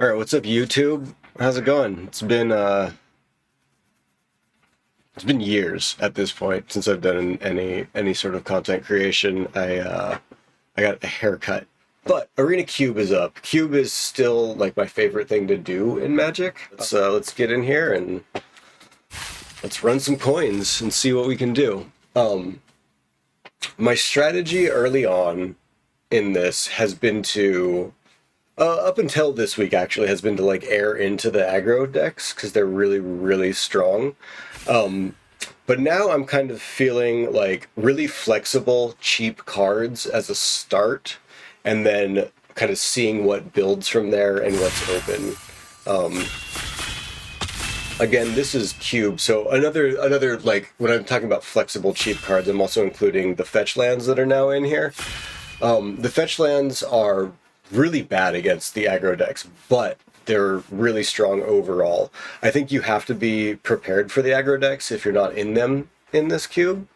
All right, what's up, YouTube? How's it going? It's been years at this point since I've done any sort of content creation. I got a haircut, but Arena Cube is up. Cube is still like my favorite thing to do in Magic. So let's get in here and let's run some coins and see what we can do. My strategy early on in this has been to up until this week actually has been to like air into the aggro decks because they're really strong. But now I'm kind of feeling like really flexible, cheap cards as a start, and then kind of seeing what builds from there and what's open. Again, this is Cube, so another like when I'm talking about flexible, cheap cards, I'm also including the fetch lands that are now in here. The fetch lands are really bad against the aggro decks, but they're really strong overall. I think you have to be prepared for the aggro decks if you're not in them in this cube.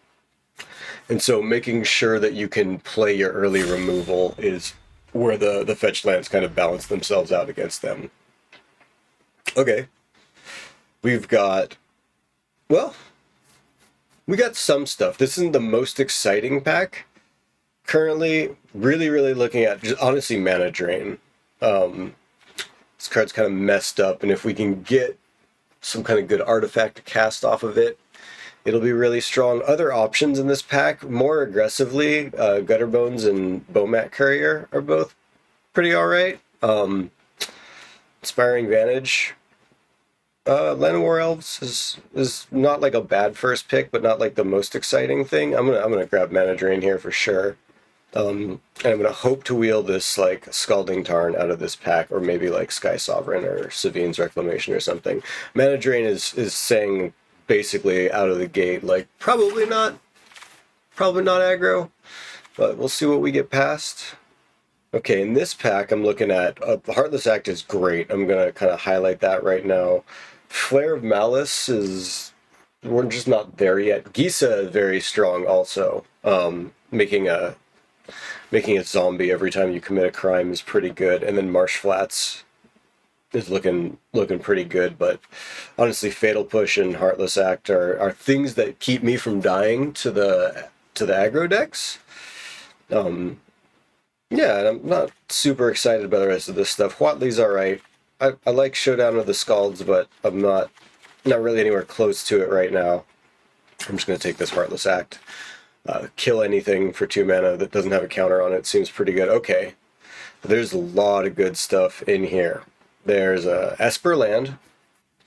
And so making sure that you can play your early removal is where the fetch lands kind of balance themselves out against them. Okay. We've got, well, we got some stuff. This isn't the most exciting pack. Currently, really looking at just honestly mana drain. This card's kind of messed up, and if we can get some kind of good artifact to cast off of it, it'll be really strong. Other options in this pack, more aggressively, Gutterbones and Bomat Courier are both pretty alright. Inspiring Vantage. Land War Elves is not like a bad first pick, but not like the most exciting thing. I'm gonna grab Mana Drain here for sure. And I'm gonna hope to wheel this like Scalding Tarn out of this pack, or maybe like Sky Sovereign or Savine's Reclamation or something. Mana Drain is saying basically out of the gate like probably not aggro, but we'll see what we get past. Okay, in this pack I'm looking at Heartless Act is great. I'm gonna kind of highlight that right now. Flare of Malice is, we're just not there yet. Gisa is very strong also. Making a zombie every time you commit a crime is pretty good, and then Marsh Flats is looking pretty good. But honestly, Fatal Push and Heartless Act are things that keep me from dying to the aggro decks. Yeah, and I'm not super excited about the rest of this stuff. Huatli's alright. I like Showdown of the Scalds, but I'm not really anywhere close to it right now. I'm just going to take this Heartless Act. Kill anything for 2 mana that doesn't have a counter on it seems pretty good. Okay, there's a lot of good stuff in here. There's Esper Land.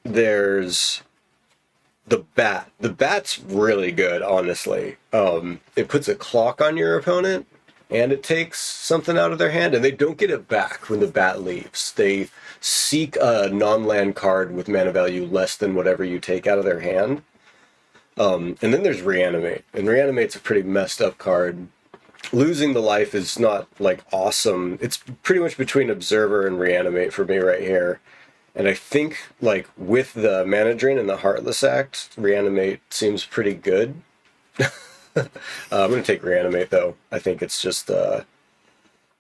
There's the Bat. The Bat's really good, honestly. It puts a clock on your opponent, and it takes something out of their hand, and they don't get it back when the Bat leaves. They seek a non-land card with mana value less than whatever you take out of their hand. And then there's Reanimate, and Reanimate's a pretty messed up card. Losing the life is not, like, awesome. It's pretty much between Observer and Reanimate for me right here. And I think, like, with the Mana Drain and the Heartless Act, Reanimate seems pretty good. I'm going to take Reanimate, though. I think it's just the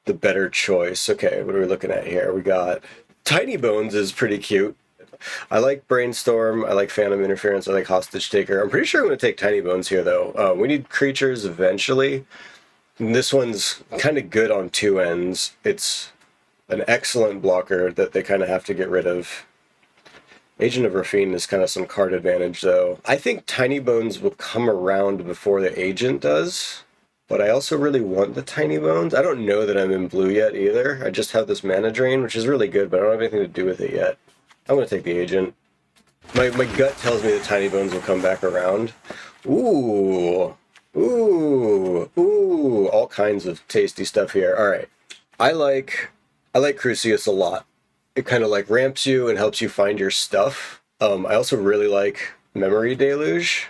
better choice. Okay, what are we looking at here? We got Tiny Bones is pretty cute. I like Brainstorm, I like Phantom Interference, I like Hostage Taker. I'm pretty sure I'm going to take Tiny Bones here, though. We need creatures eventually. And this one's kind of good on 2 ends. It's an excellent blocker that they kind of have to get rid of. Agent of Rafine is kind of some card advantage, though. I think Tiny Bones will come around before the Agent does, but I also really want the Tiny Bones. I don't know that I'm in blue yet, either. I just have this Mana Drain, which is really good, but I don't have anything to do with it yet. I'm going to take the Agent. My gut tells me that Tiny Bones will come back around. Ooh, all kinds of tasty stuff here. All right. I like Crucius a lot. It kind of like ramps you and helps you find your stuff. I also really like Memory Deluge.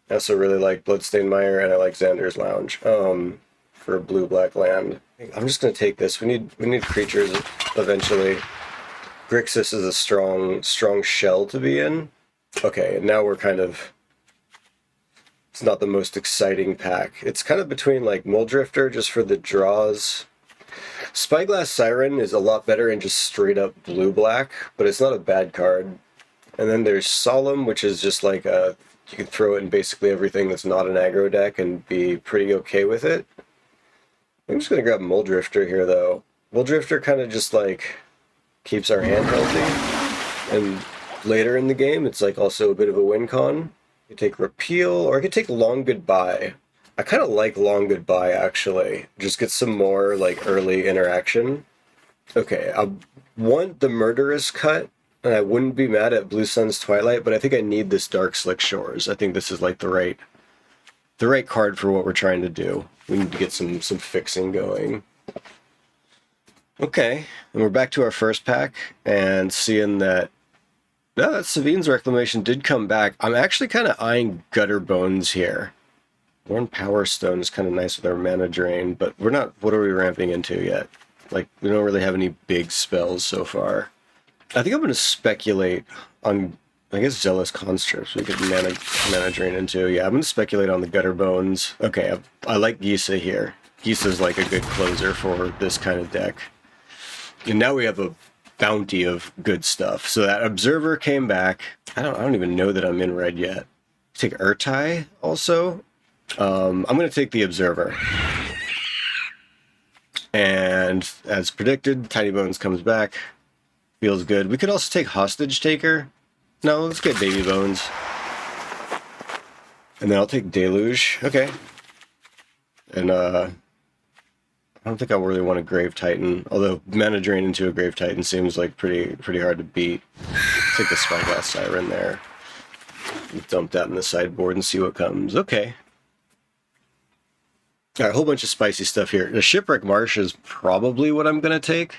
I also really like Bloodstained Mire, and I like Xander's Lounge for blue-black land. I'm just going to take this. We need creatures eventually. Grixis is a strong shell to be in. Okay, and now we're kind of... It's not the most exciting pack. It's kind of between like Muldrifter just for the draws. Spyglass Siren is a lot better in just straight up blue-black, but it's not a bad card. And then there's Solemn, which is just like a, you can throw it in basically everything that's not an aggro deck and be pretty okay with it. I'm just going to grab Muldrifter here, though. Muldrifter kind of just like keeps our hand healthy. And later in the game, it's like also a bit of a win con. You take Repeal, or I could take Long Goodbye. I kind of like Long Goodbye, actually. Just get some more like early interaction. Okay, I want the Murderous cut. And I wouldn't be mad at Blue Sun's Twilight, but I think I need this Dark Slick Shores. I think this is like the right card for what we're trying to do. We need to get some fixing going. Okay, and we're back to our first pack, and seeing that that Savine's Reclamation did come back. I'm actually kind of eyeing Gutter Bones here. Worn Power Stone is kind of nice with our mana drain, but we're not. What are we ramping into yet? Like, we don't really have any big spells so far. I think I'm going to speculate on, I guess, Zealous Constructs we could mana drain into. Yeah, I'm going to speculate on the Gutter Bones. Okay, I like Gisa here. Gisa's like a good closer for this kind of deck. And now we have a bounty of good stuff. So that Observer came back. I don't even know that I'm in red yet. Take Urtai also. I'm going to take the Observer. And as predicted, Tiny Bones comes back. Feels good. We could also take Hostage Taker. No, let's get Baby Bones. And then I'll take Deluge. Okay. And I don't think I really want a Grave Titan, although mana drain into a Grave Titan seems like pretty hard to beat. Take the Spyglass Siren there. Dump that in the sideboard and see what comes. Okay. Alright, a whole bunch of spicy stuff here. The Shipwreck Marsh is probably what I'm going to take.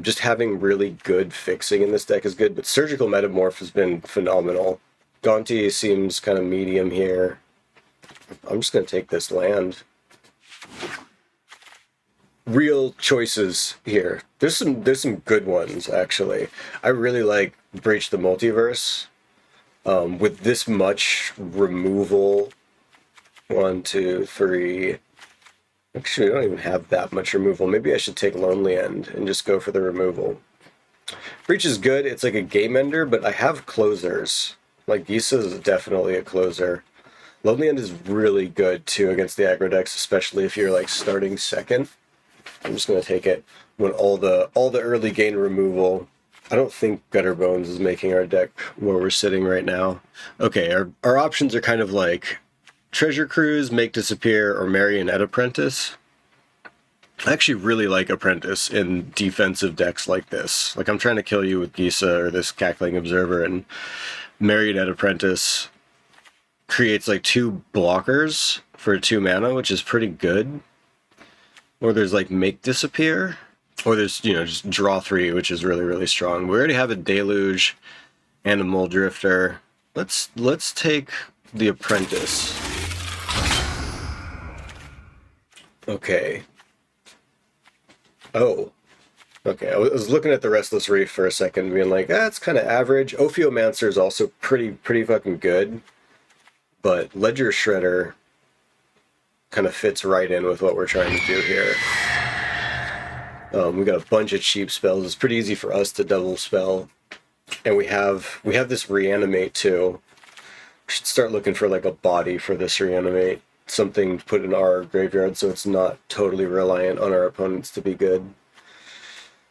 Just having really good fixing in this deck is good, but Surgical Metamorph has been phenomenal. Gaunty seems kind of medium here. I'm just going to take this land. Real choices here. There's some good ones, actually. I really like Breach the Multiverse. With this much removal, 1, 2, 3... Actually, I don't even have that much removal. Maybe I should take Lonely End and just go for the removal. Breach is good. It's like a game ender, but I have closers. Like, Gisa is definitely a closer. Lonely End is really good, too, against the aggro decks, especially if you're, like, starting second. I'm just going to take it when all the early gain removal. I don't think Gutter Bones is making our deck where we're sitting right now. Okay, our options are kind of like Treasure Cruise, Make Disappear, or Marionette Apprentice. I actually really like Apprentice in defensive decks like this. Like, I'm trying to kill you with Gisa or this Cackling Observer, and Marionette Apprentice creates like 2 blockers for 2 mana, which is pretty good. Or there's like Make Disappear, or there's, you know, just draw 3, which is really, really strong. We already have a Deluge and a Muldrifter. Let's take the Apprentice. Okay. Oh. Okay, I was looking at the Restless Reef for a second, being like, that's kind of average. Ophiomancer is also pretty fucking good. But Ledger Shredder kind of fits right in with what we're trying to do here. We got a bunch of cheap spells. It's pretty easy for us to double spell. And we have this Reanimate too. We should start looking for like a body for this Reanimate. Something to put in our graveyard so it's not totally reliant on our opponents to be good.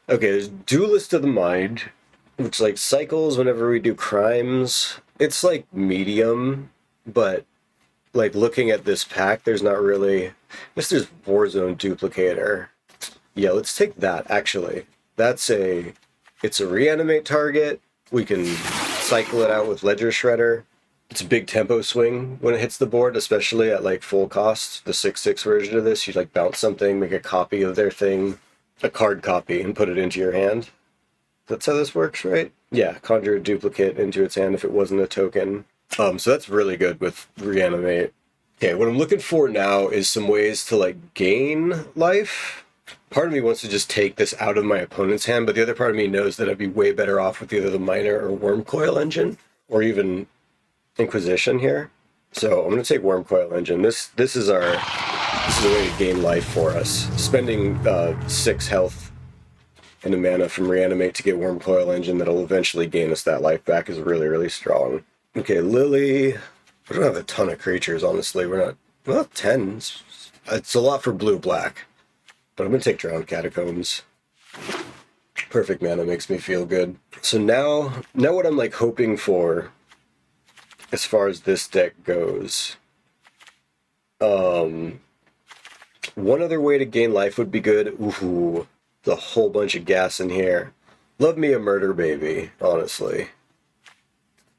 Okay, there's Duelist of the Mind, which like cycles whenever we do crimes. It's like medium, but like looking at this pack, there's not really... I guess there's Warzone Duplicator. Yeah, let's take that, actually. It's a Reanimate target. We can cycle it out with Ledger Shredder. It's a big tempo swing when it hits the board, especially at like full cost. The 6/6 version of this, you like bounce something, make a copy of their thing, a card copy, and put it into your hand. That's how this works, right? Yeah, conjure a duplicate into its hand if it wasn't a token. So that's really good with Reanimate. Okay, what I'm looking for now is some ways to like gain life. Part of me wants to just take this out of my opponent's hand, but the other part of me knows that I'd be way better off with either the Miner or Wormcoil Engine, or even Inquisition here. So I'm going to take Wormcoil Engine. This is our This is a way to gain life for us. Spending 6 health and a mana from Reanimate to get Worm Coil Engine that'll eventually gain us that life back is really, really strong. Okay, Lily. We don't have a ton of creatures, honestly. We're not... Well, 10. It's a lot for blue-black. But I'm going to take Drowned Catacombs. Perfect mana makes me feel good. So now what I'm like hoping for as far as this deck goes... one other way to gain life would be good. Ooh, a whole bunch of gas in here. Love me a murder baby, honestly.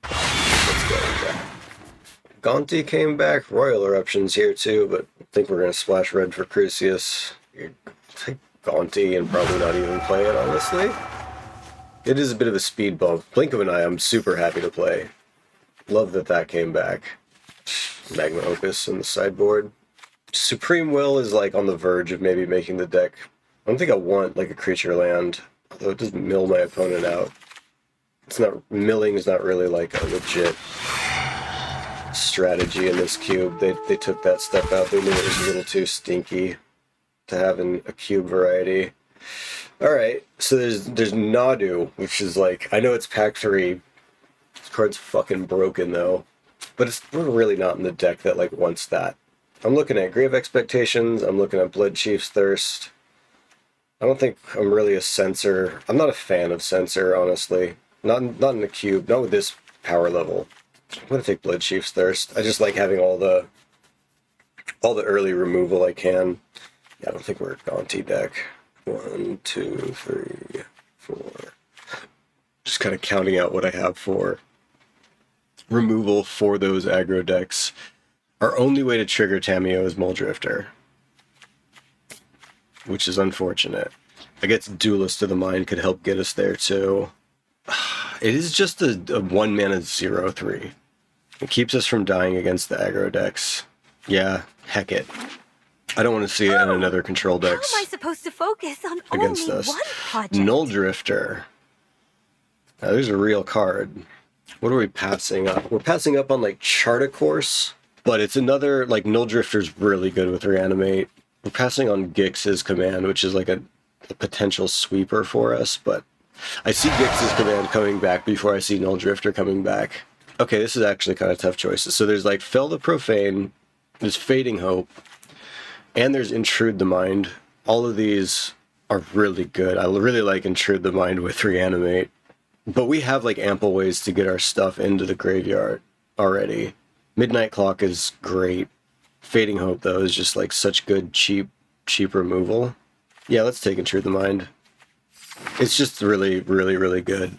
Let's go with that. Gonti came back. Royal Eruption's here too, but I think we're going to splash red for Crucius. Take Gonti and probably not even play it, honestly. It is a bit of a speed bump. Blink of an Eye I'm super happy to play. Love that came back. Magma Opus in the sideboard. Supreme Will is like on the verge of maybe making the deck. I don't think I want like a creature land, although it does mill my opponent out. It's not, milling is not really like a legit strategy in this cube. They took that step out. They knew it was a little too stinky to have in a cube variety. Alright, so there's Nadu, which is like, I know it's pack 3. This card's fucking broken though. But we're really not in the deck that like wants that. I'm looking at Grave Expectations, I'm looking at Blood Chief's Thirst. I don't think I'm really a Censor. I'm not a fan of Censor, honestly. Not in the cube, not with this power level. I'm gonna take Blood Chief's Thirst. I just like having all the early removal I can. Yeah, I don't think we're a Gonti deck. 1, 2, 3, 4. Just kind of counting out what I have for removal for those aggro decks. Our only way to trigger Tamiyo is Muldrifter, which is unfortunate. I guess Duelist of the Mind could help get us there too. It is just a 1 mana 0/3. It keeps us from dying against the aggro decks. Yeah, heck it. I don't want to see it in another control decks. How am I supposed to focus on against only us? one project? Nulldrifter. Now there's a real card. What are we passing up? We're passing up on like Charticourse, but it's another, like, Nulldrifter's really good with Reanimate. We're passing on Gix's command, which is like a potential sweeper for us, but I see Gix's command coming back before I see Nulldrifter coming back. Okay, this is actually kind of tough choices. So there's like Fell the Profane, there's Fading Hope, and there's Intrude the Mind. All of these are really good. I really like Intrude the Mind with Reanimate. But we have like ample ways to get our stuff into the graveyard already. Midnight Clock is great. Fading Hope though is just like such good cheap removal. Yeah, let's take Intrude the Mind. It's just really, really, really good.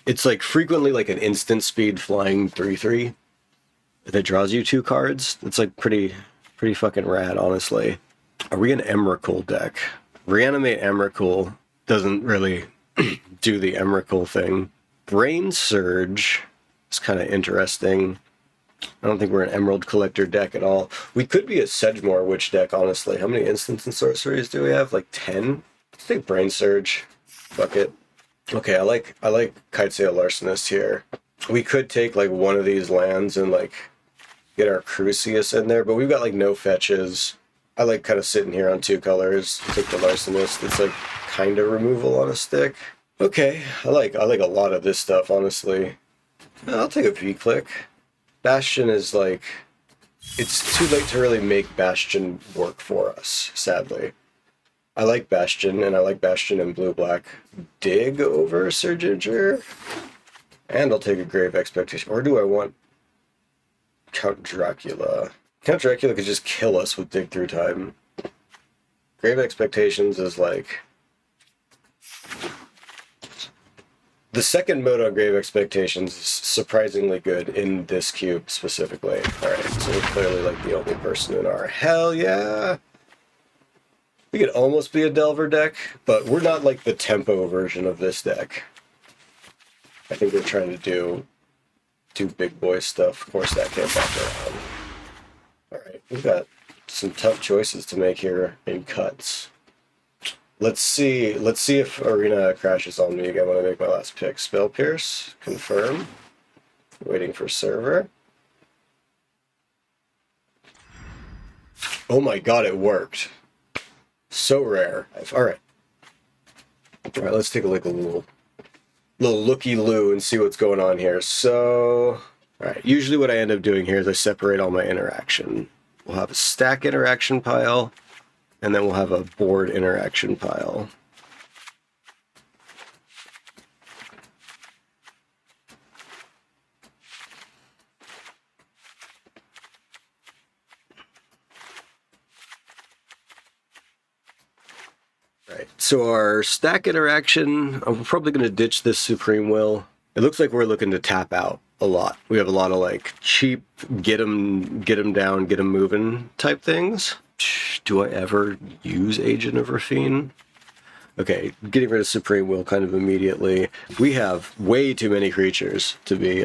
It's like frequently like an instant speed flying 3/3 that draws you 2 cards. It's like pretty fucking rad, honestly. Are we an Emrakul deck? Reanimate Emrakul doesn't really do the Emrakul thing. Brain Surge is kind of interesting. I don't think we're an Emerald Collector deck at all. We could be a Sedgemoor Witch deck, honestly. How many instants and sorceries do we have? Like 10? Let's take Brain Surge. Fuck it. Okay, I like Kitesail Larcenist here. We could take like one of these lands and like get our Crucius in there, but we've got like no fetches. I like kind of sitting here on 2 colors. Take the Larcenist. It's like kind of removal on a stick. Okay, I like a lot of this stuff, honestly. I'll take a V-Click. Bastion is like, it's too late to really make Bastion work for us, sadly. I like Bastion, and I like Bastion in blue-black. Dig over Surginger? And I'll take a Grave Expectation. Or do I want Count Dracula? Count Dracula could just kill us with Dig Through Time. Grave Expectations is like... The second mode on Grave Expectations is surprisingly good in this cube specifically. Alright, so we're clearly like the only person in our... Hell yeah! We could almost be a Delver deck, but we're not like the tempo version of this deck. I think we're trying to do big boy stuff. Of course that came back around. Alright, we've got some tough choices to make here in cuts. Let's see if Arena crashes on me again when I make my last pick. Spell Pierce, confirm. Waiting for server. Oh my god, it worked. So rare. Alright. Alright, let's take a look, a little looky-loo and see what's going on here. So, alright, usually what I end up doing here is I separate all my interaction. We'll have a stack interaction pile, and then we'll have a board interaction pile. Right, so our stack interaction, I'm probably going to ditch this Supreme Will. It looks like we're looking to tap out a lot. We have a lot of like cheap, get them down, get them moving type things. Do I ever use Agent of Rafine? Okay, getting rid of Supreme Will kind of immediately. We have way too many creatures to be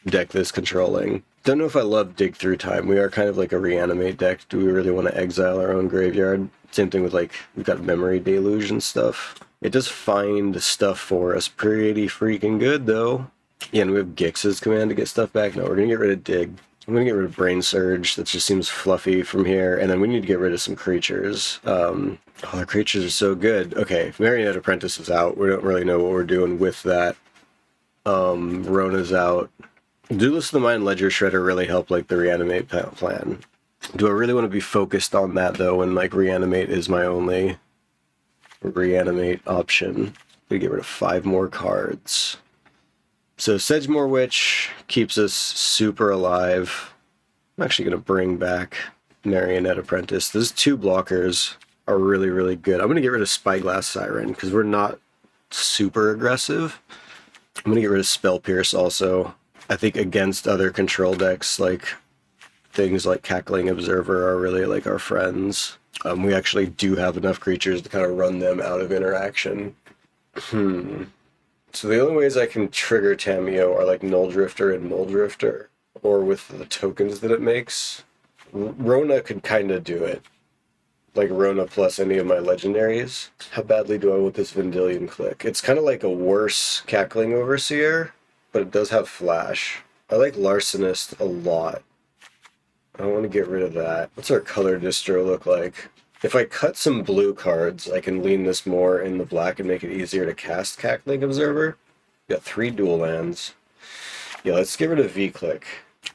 deck this controlling. Don't know if I love Dig Through Time. We are kind of like a reanimate deck. Do we really want to exile our own graveyard? Same thing with like, we've got Memory Deluge and stuff. It does find stuff for us pretty freaking good though. Yeah, and we have Gix's command to get stuff back. No, we're going to get rid of Dig. I'm going to get rid of Brain Surge. That just seems fluffy from here. And then we need to get rid of some creatures. Oh, the creatures are so good. Okay, Marionette Apprentice is out. We don't really know what we're doing with that. Rona's out. Duelist of the Mind, Ledger Shredder really help like the reanimate plan. Do I really want to be focused on that though when like reanimate is my only reanimate option? We get rid of 5 more cards. So Sedgemoor Witch keeps us super alive. I'm actually going to bring back Marionette Apprentice. Those 2 blockers are really, really good. I'm going to get rid of Spyglass Siren because we're not super aggressive. I'm going to get rid of Spell Pierce also. I think against other control decks, like things like Cackling Observer are really like our friends. We actually do have enough creatures to kind of run them out of interaction. So the only ways I can trigger Tamiyo are like Null Drifter and Null Drifter, or with the tokens that it makes. Rona could kind of do it. Like Rona plus any of my legendaries. How badly do I want this Vendilion Click? It's kind of like a worse Cackling Overseer, but it does have flash. I like Larcenist a lot. I want to get rid of that. What's our color distro look like? If I cut some blue cards, I can lean this more in the black and make it easier to cast Cackling Observer. We got 3 dual lands. Yeah, let's get rid of V-Click.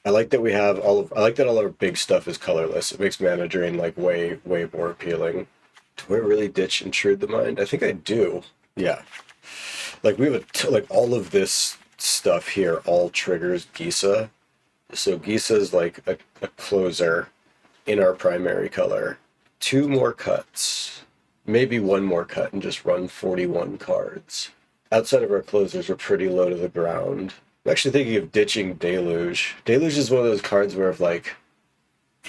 I like that we have I like that all our big stuff is colorless. It makes mana drain like way more appealing. Do I really ditch Intrude the Mind? I think I do. Yeah. Like we have like all of this stuff here all triggers Gisa. So Gisa's like a closer in our primary color. 2 more cuts. Maybe 1 more cut and just run 41 cards. Outside of our closers, we're pretty low to the ground. I'm actually thinking of ditching Deluge. Deluge is one of those cards where if like,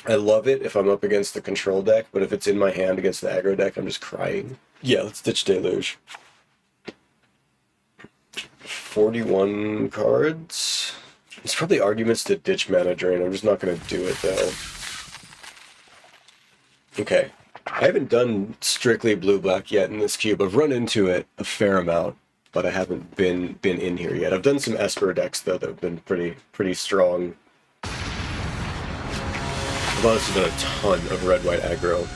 I love it if I'm up against the control deck, but if it's in my hand against the aggro deck, I'm just crying. Yeah, let's ditch Deluge. 41 cards. There's probably arguments to ditch Mana Drain. I'm just not going to do it though. Okay. I haven't done strictly blue-black yet in this cube. I've run into it a fair amount, but I haven't been in here yet. I've done some Esper decks though that have been pretty strong. I've also done a ton of red-white aggro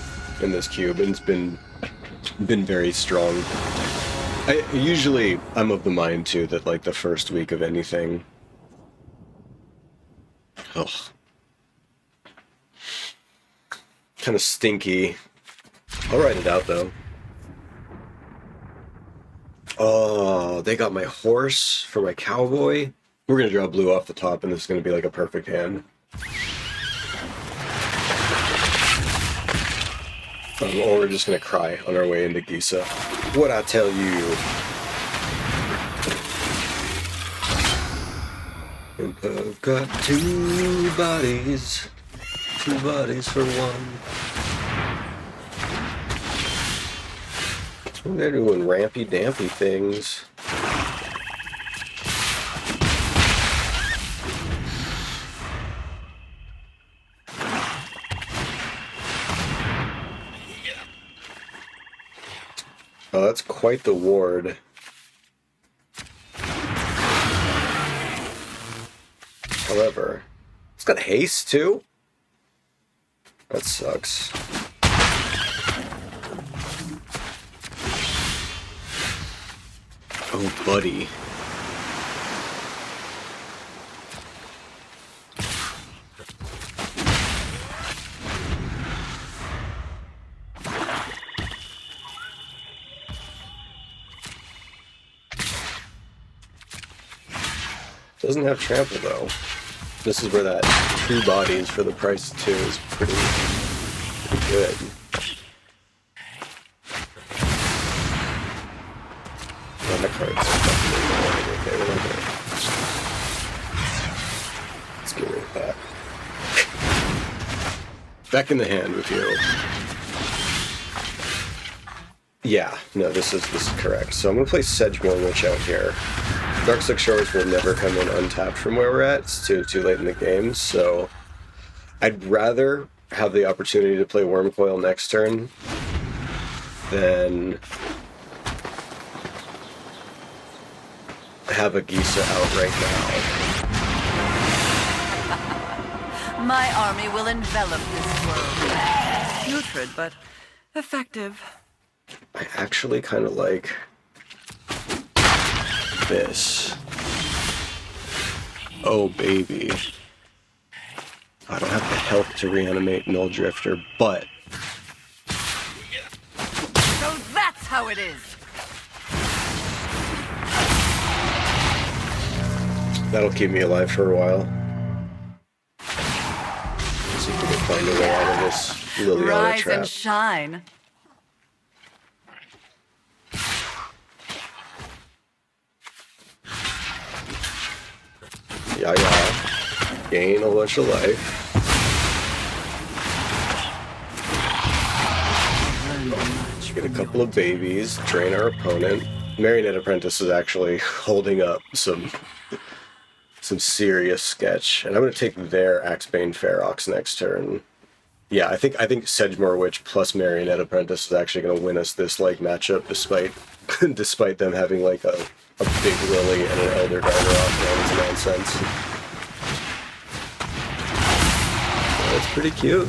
in this cube, and it's been very strong. I'm of the mind too that like the first week of anything. Ugh. Kind of stinky. I'll write it out though. Oh, they got my horse for my cowboy. We're gonna draw blue off the top, and this is gonna be like a perfect hand. Or we're just gonna cry on our way into Gisa. What'd I tell you? And I've got 2 bodies. 2 bodies for 1. They're doing rampy-dampy things. Oh, that's quite the ward. However, it's got haste too. That sucks. Oh, buddy. Doesn't have trample though. This is where that 2 bodies for the price of 2 is pretty good. Oh, that card's fucking okay, we're not gonna... Let's get rid of that. Back in the hand with you. Yeah, no, this is correct. So I'm gonna play Sedgemoor Witch out here. Darkslick Shores will never come in untapped from where we're at. It's too late in the game, so I'd rather have the opportunity to play Wormcoil next turn than have a Gisa out right now. My army will envelop this world. Putrid, but effective. I actually kind of like this. Oh, baby. I don't have the health to reanimate Null Drifter, but... So that's how it is! That'll keep me alive for a while. See if we can find a way out of this Liliana Rise trap. and shine. Yeah. Gain a bunch of life. Get a couple of babies, drain our opponent. Marionette Apprentice is actually holding up some serious sketch. And I'm going to take their Axebane Ferox next turn. Yeah, I think Sedgemoor Witch plus Marionette Apprentice is actually going to win us this like matchup despite them having like a big Lily and an Elder Garderoth and all this nonsense. That's pretty cute.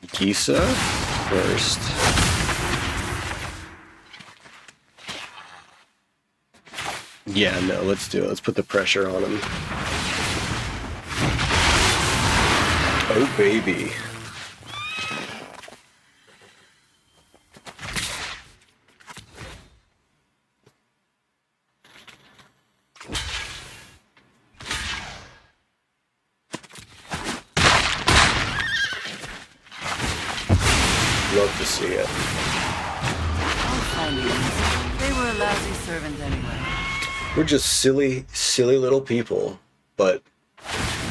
Gisa first. Yeah, no, let's do it. Let's put the pressure on him. Oh, baby. Love to see it. They were a lousy servant anyway. We're just silly little people, but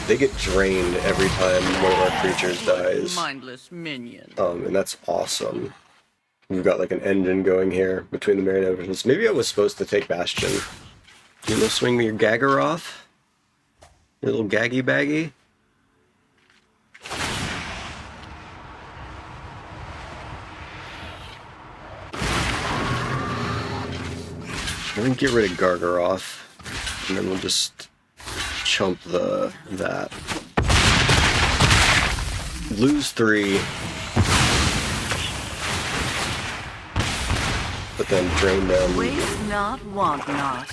they get drained every time one of our creatures dies. Mindless minion. And that's awesome. We've got like an engine going here between the Marionette Apprentice. Maybe I was supposed to take Bastion. You know, swing me your Gaggeroth? Your little gaggy baggy? I think get rid of Gargaroth, and then we'll just chump that. Lose 3, but then drain them. Waste not, want not.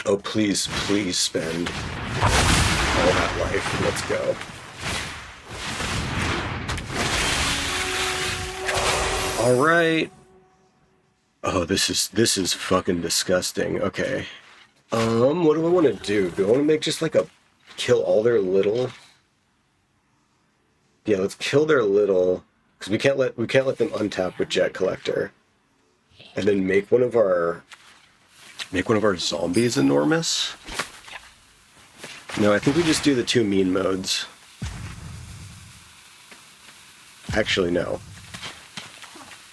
Oh, please spend all that life. Let's go. All right. Oh, this is fucking disgusting. Okay. What do I want to do? Do I want to make just like a kill all their little? Yeah, let's kill their little, because we can't let them untap with Jet Collector, and then make one of our zombies enormous. No, I think we just do the 2 mean modes. Actually, no.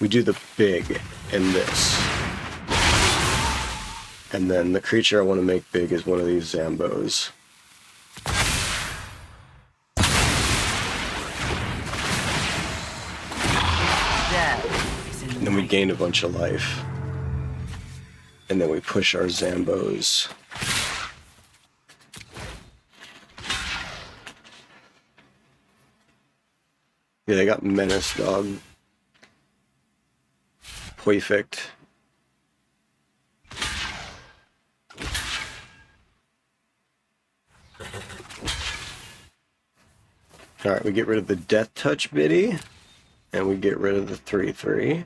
We do the big and this. And then the creature I want to make big is one of these Zambos. And then we gain a bunch of life. And then we push our Zambos. Yeah, they got Menace, dog. Perfect. Alright, we get rid of the Death Touch biddy. And we get rid of the 3/3.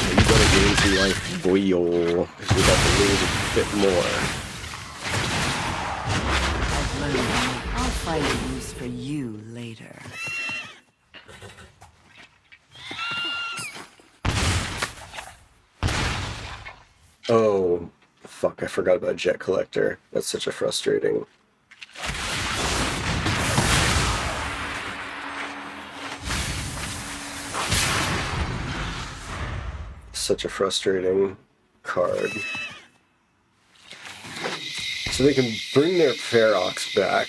And you gotta gain some life, boyo. Because we got to lose a bit more. I've learned. I'll find a use for you later. Oh, fuck, I forgot about Jet Collector. That's such a frustrating... Such a frustrating card. So they can bring their Ferox back.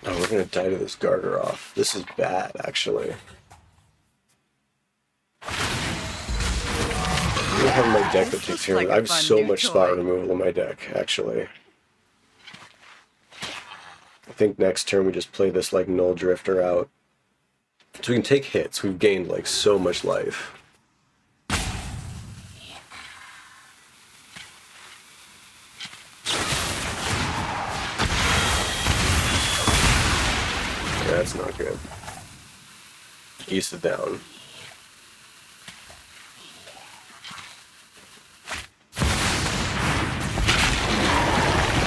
Oh, we're gonna die to this Garderoth. This is bad, actually. I don't have my deck that takes care of it. I have so much spot removal in my deck, actually. I think next turn we just play this like Null Drifter out. So we can take hits. We've gained like so much life. Yeah, that's not good. East it down.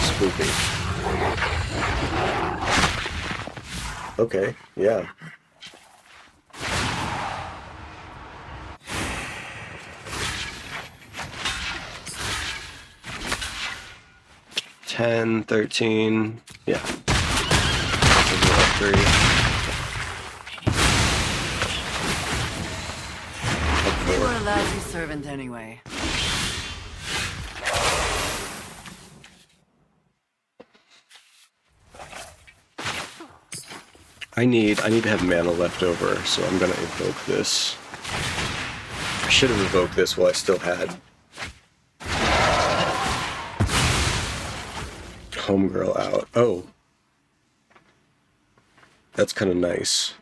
Spooky. Okay, yeah. $10, $13, yeah. Three. You were a lousy servant anyway. I need to have mana left over, so I'm gonna evoke this. I should have evoked this while I still had Homegirl out. Oh. That's kind of nice.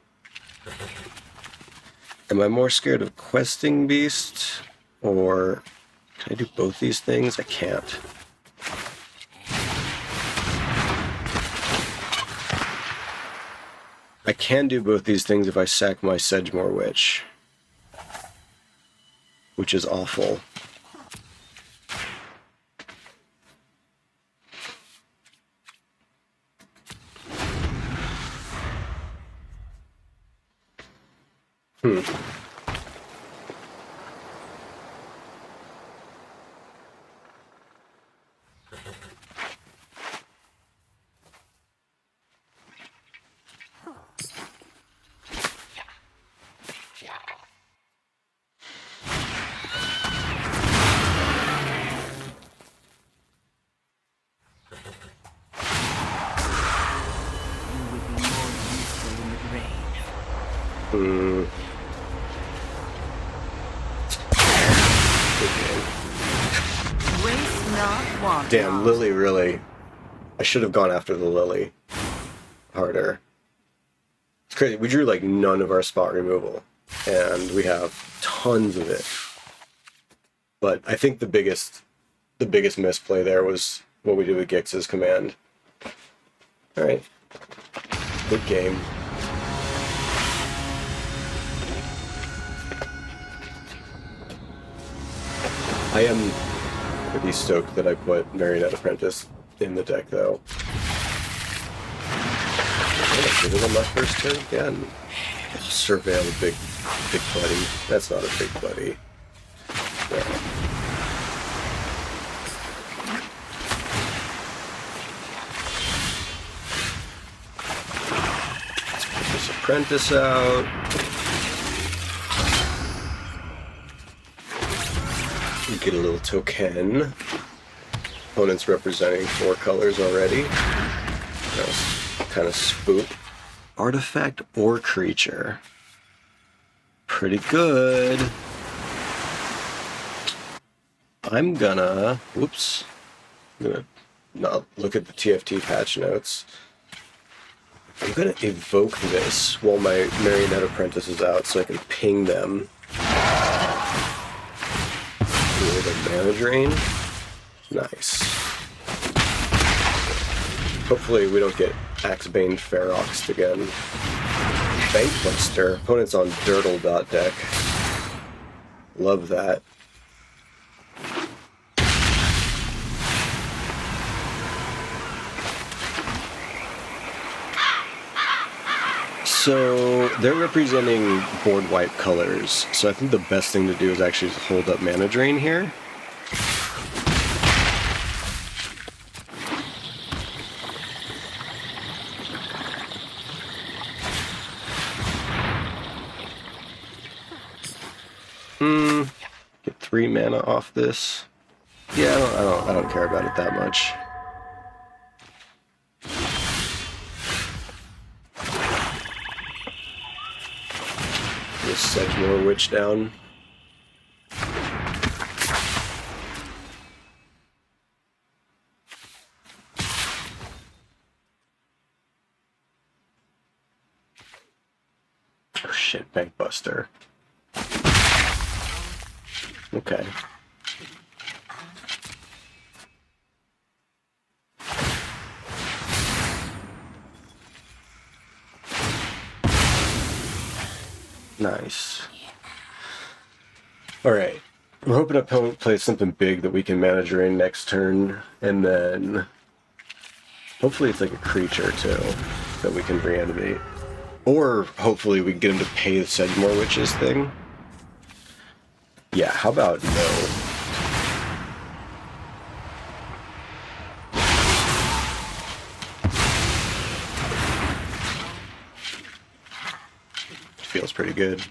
Am I more scared of Questing Beast, or can I do both these things? I can't. I can do both these things if I sack my Sedgemoor Witch, which is awful. Damn, Lily really... I should have gone after the Lily harder. It's crazy. We drew like none of our spot removal, and we have tons of it. But I think the biggest misplay there was what we did with Gix's command. Alright. Good game. I am pretty stoked that I put Marionette Apprentice in the deck, though. I did it on my first turn again. Surveil a big buddy. That's not a big buddy. Yeah. apprentice out. We get a little token. Opponent's representing 4 colors already. That's kind of spook. Artifact or creature. Pretty good. I'm gonna not look at the TFT patch notes. I'm gonna evoke this while my Marionette Apprentice is out so I can ping them. With a mana drain. Nice. Hopefully we don't get Axebane Feroxed again. Bankbuster. Opponent's on Dirtle.deck. Love that. So they're representing board wipe colors. So I think the best thing to do is actually just hold up Mana Drain here. Get 3 mana off this. Yeah, I don't care about it that much. Just Sedgemoor Witch down. Oh shit, Bankbuster. Okay. Nice. Alright. I'm hoping opponent plays something big that we can mana drain next turn, and then hopefully it's like a creature too that we can reanimate. Or hopefully we can get him to pay the Sedgemoor Witches thing. Yeah, how about no? Feels pretty good.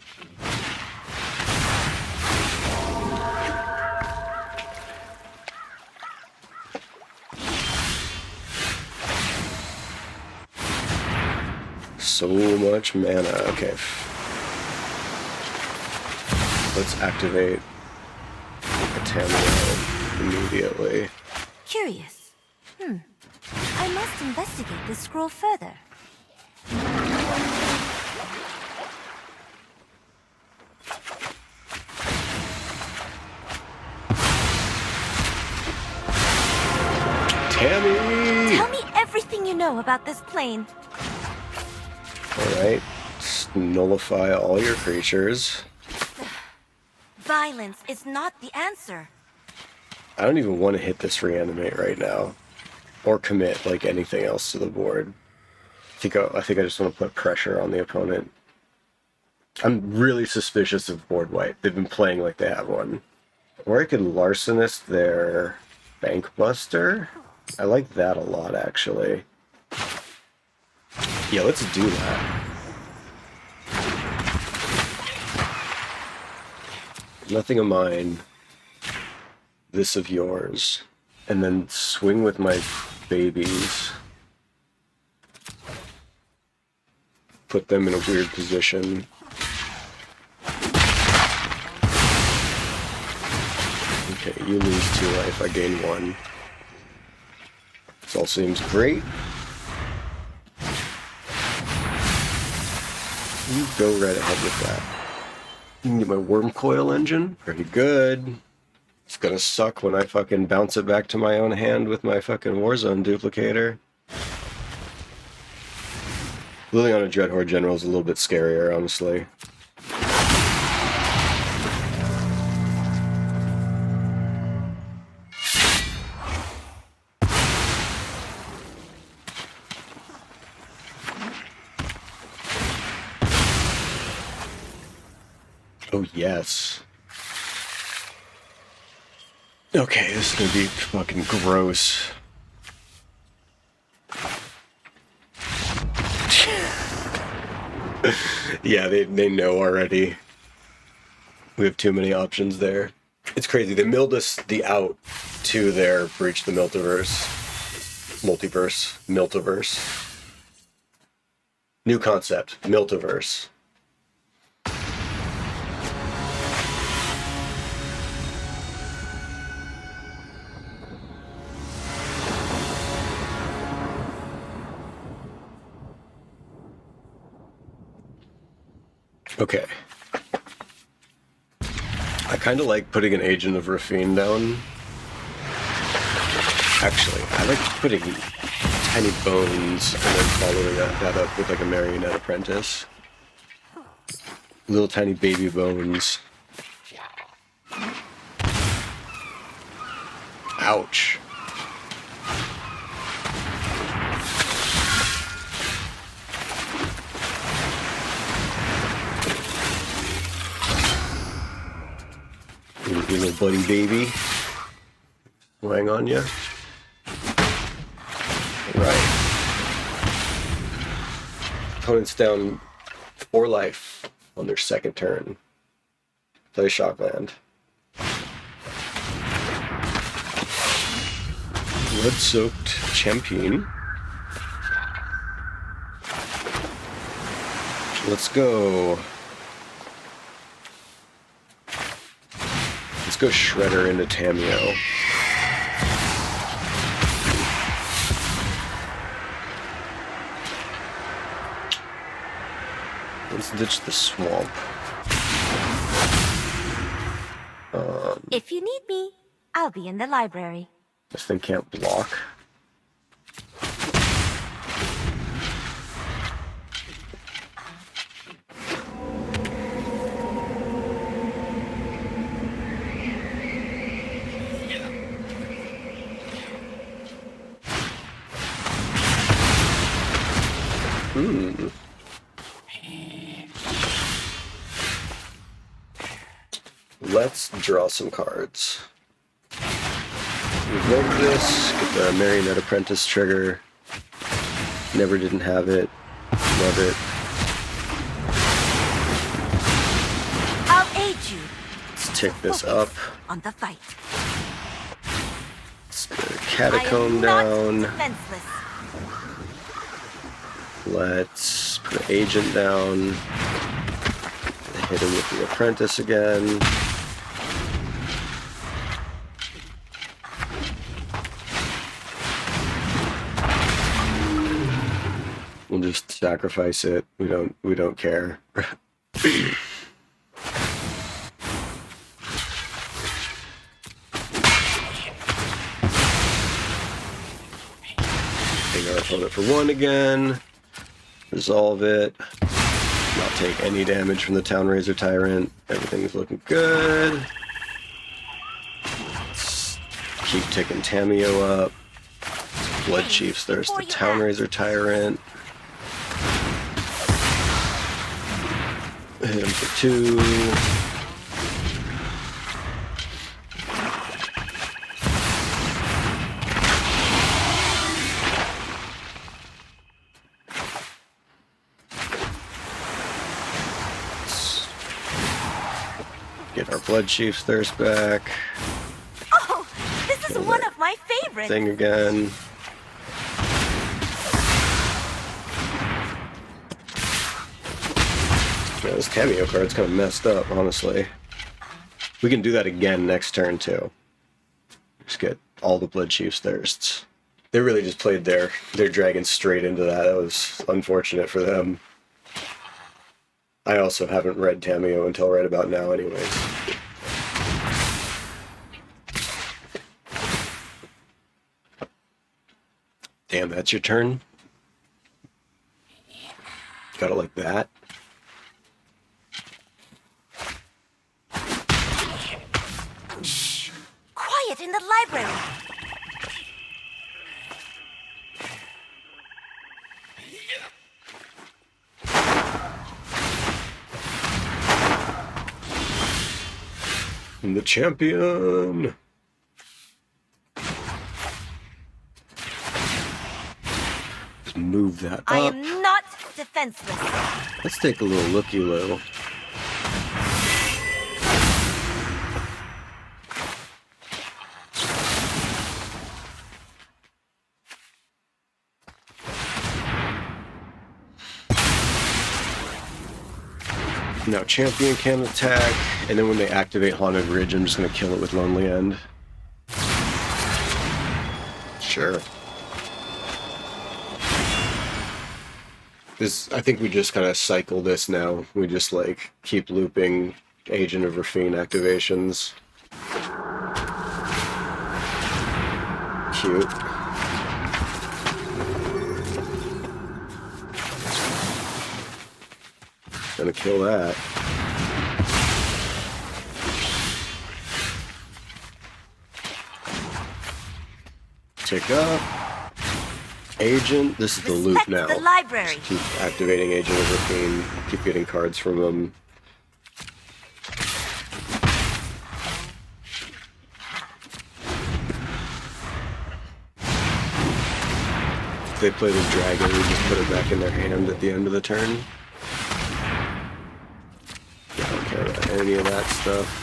So much mana. Okay. Let's activate a Tamiyo immediately. Curious. I must investigate this scroll further. Tammy! Tell me everything you know about this plane. Alright. Nullify all your creatures. Violence is not the answer. I don't even want to hit this reanimate right now. Or commit like anything else to the board. I think I just want to put pressure on the opponent. I'm really suspicious of board wipe. They've been playing like they have one. Or I could Larcenist their Bankbuster. I like that a lot, actually. Yeah, let's do that. Nothing of mine. This of yours. And then swing with my babies. Put them in a weird position. Okay, you lose 2 life, I gain 1. This all seems great. You go right ahead with that. You can get my Worm Coil engine. Pretty good. It's gonna suck when I fucking bounce it back to my own hand with my fucking Warzone duplicator. Living on a Dreadhorde General is a little bit scarier, honestly. Oh, yes. Okay, this is gonna be fucking gross. Yeah, they know already. We have too many options there. It's crazy. They milled us the out to their Breach the Multiverse. New concept, Multiverse. Okay. I kind of like putting an Agent of Rafine down. Actually, I like putting tiny bones and then following that up with like a marionette apprentice. Little tiny baby bones. Ouch. You little buddy baby. Weighing on you. Right. Opponent's down 4 life on their second turn. Play Shockland. Blood-soaked champion. Let's go. Let's go Shredder into Tamiyo. Let's ditch the swamp. If you need me, I'll be in the library. This thing can't block. Let's draw some cards. Revoke this, get the Marionette Apprentice trigger. Never didn't have it. Love it. I'll aid you. Let's tick this up. On the fight. Let's get a Catacomb I am down. not defenseless. Let's put an Agent down. Hit him with the Apprentice again. We'll just sacrifice it. We don't care. Take our opponent for 1 again. Resolve it. Not take any damage from the Town Razor Tyrant. Everything's looking good. Let's keep ticking Tamiyo up. Blood Chiefs, there's the Town Razor Tyrant. Hit him for 2. Get our Blood Chief's Thirst back. Oh, this is one of my favorites. Thing again. Yeah, this Tamiyo card's kind of messed up, honestly. We can do that again next turn, too. Just get all the Blood Chief's Thirsts. They really just played their dragon straight into that. That was unfortunate for them. I also haven't read Tamiyo until right about now anyways. Damn, that's your turn? Got it like that? Shh! Quiet in the library. I'm the champion! Just move that up. I am not defenseless. Let's take a little looky-loo. Now champion can attack, and then when they activate Haunted Ridge, I'm just going to kill it with Lonely End. Sure. I think we just kind of cycle this now. We just like keep looping Agent of Rafine activations. Cute. Gonna kill that. Tick up. Agent. This is the loop Respect now. the library. Just keep activating Agent of Rafine. Keep getting cards from them. If they play the dragon, we just put it back in their hand at the end of the turn. I don't care about any of that stuff.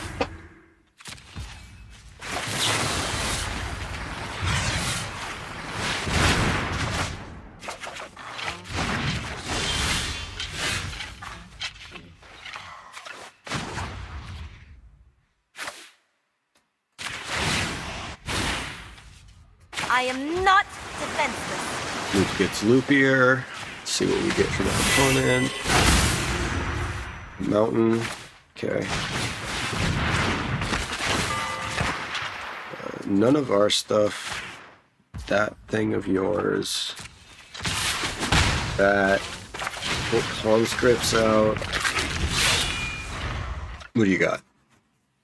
I am not defenseless. Loop gets loopier. Let's see what we get from our opponent. Mountain. Okay. None of our stuff. That thing of yours. That. Put conscripts out. What do you got?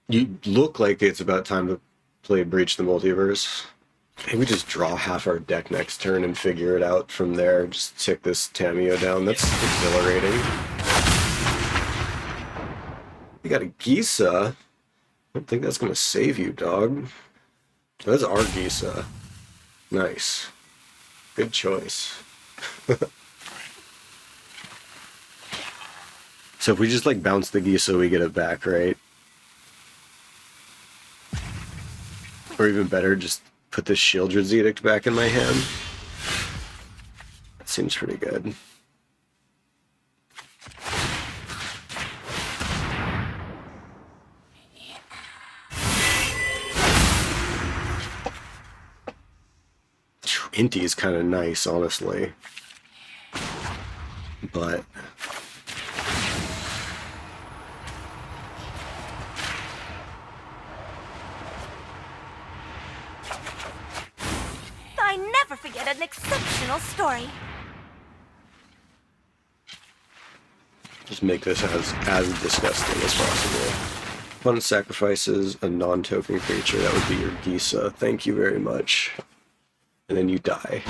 You look like it's about time to play Breach the Multiverse. Maybe just draw half our deck next turn and figure it out from there. Just tick this Tamiyo down. That's exhilarating. You got a Gisa. I don't think that's going to save you, dog. That's our Gisa. Nice. Good choice. So if we just like bounce the Gisa, we get it back, right? Or even better, just put this Shieldred's Edict back in my hand. That seems pretty good. Inti is kind of nice, honestly. But I never forget an exceptional story. just make this as disgusting as possible. Opponent sacrifices a non-token creature. That would be your Gisa. Thank you very much. And then you die.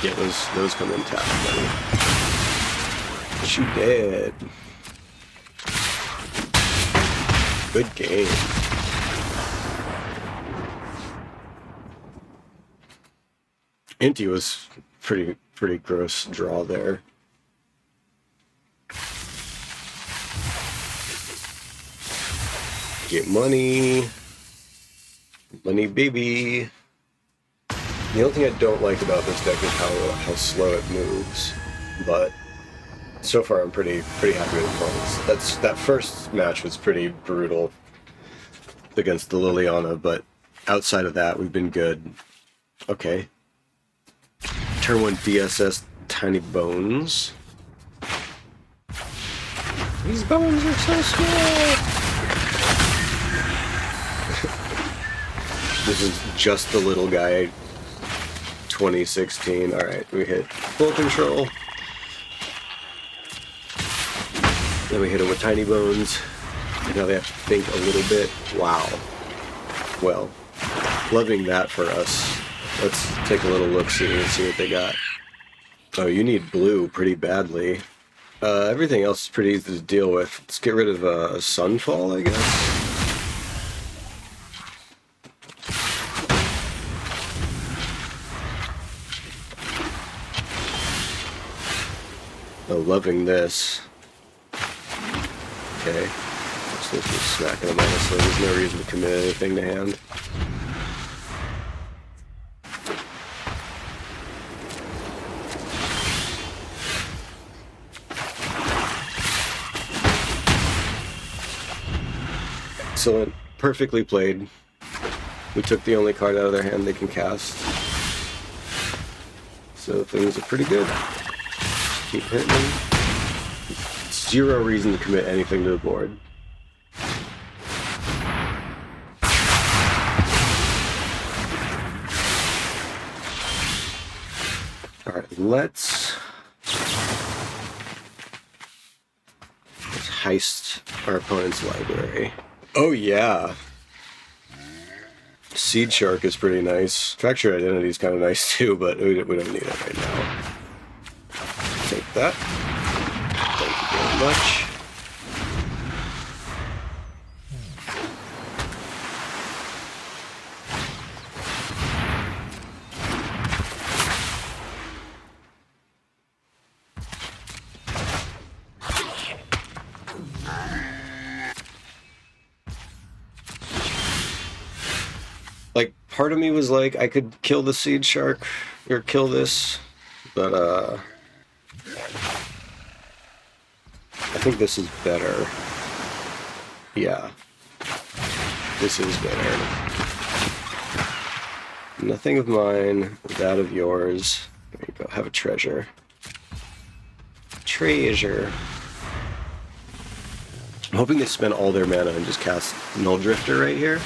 Yeah, those come in tapped, buddy. She dead. Good game. Inti was pretty gross draw there. Get money. Money, baby. The only thing I don't like about this deck is how slow it moves, but so far I'm pretty happy with the performance. That first match was pretty brutal against the Liliana, but outside of that, we've been good. Okay. Turn 1 DSS Tiny Bones. These bones are so small! This is just the little guy. 2016. Alright, we hit full control. Then we hit him with Tiny Bones. And now they have to think a little bit. Wow. Well, loving that for us. Let's take a little look-see and see what they got. Oh, you need blue pretty badly. Everything else is pretty easy to deal with. Let's get rid of Sunfall, I guess. Oh, loving this. Okay. Just need to keep smacking them, honestly. There's no reason to commit anything to hand. Excellent. Perfectly played. We took the only card out of their hand they can cast. So things are pretty good. Keep hitting. Zero reason to commit anything to the board. Alright, let's heist our opponent's library. Oh yeah! Seed Shark is pretty nice. Fractured Identity is kind of nice too, but we don't need it right now. Take that. Thank you very much. Like, part of me was like, I could kill the Seed Shark, or kill this, but, I think this is better. Yeah. This is better. Nothing of mine, that of yours. There you go, have a treasure. Treasure. I'm hoping they spend all their mana and just cast Null Drifter right here.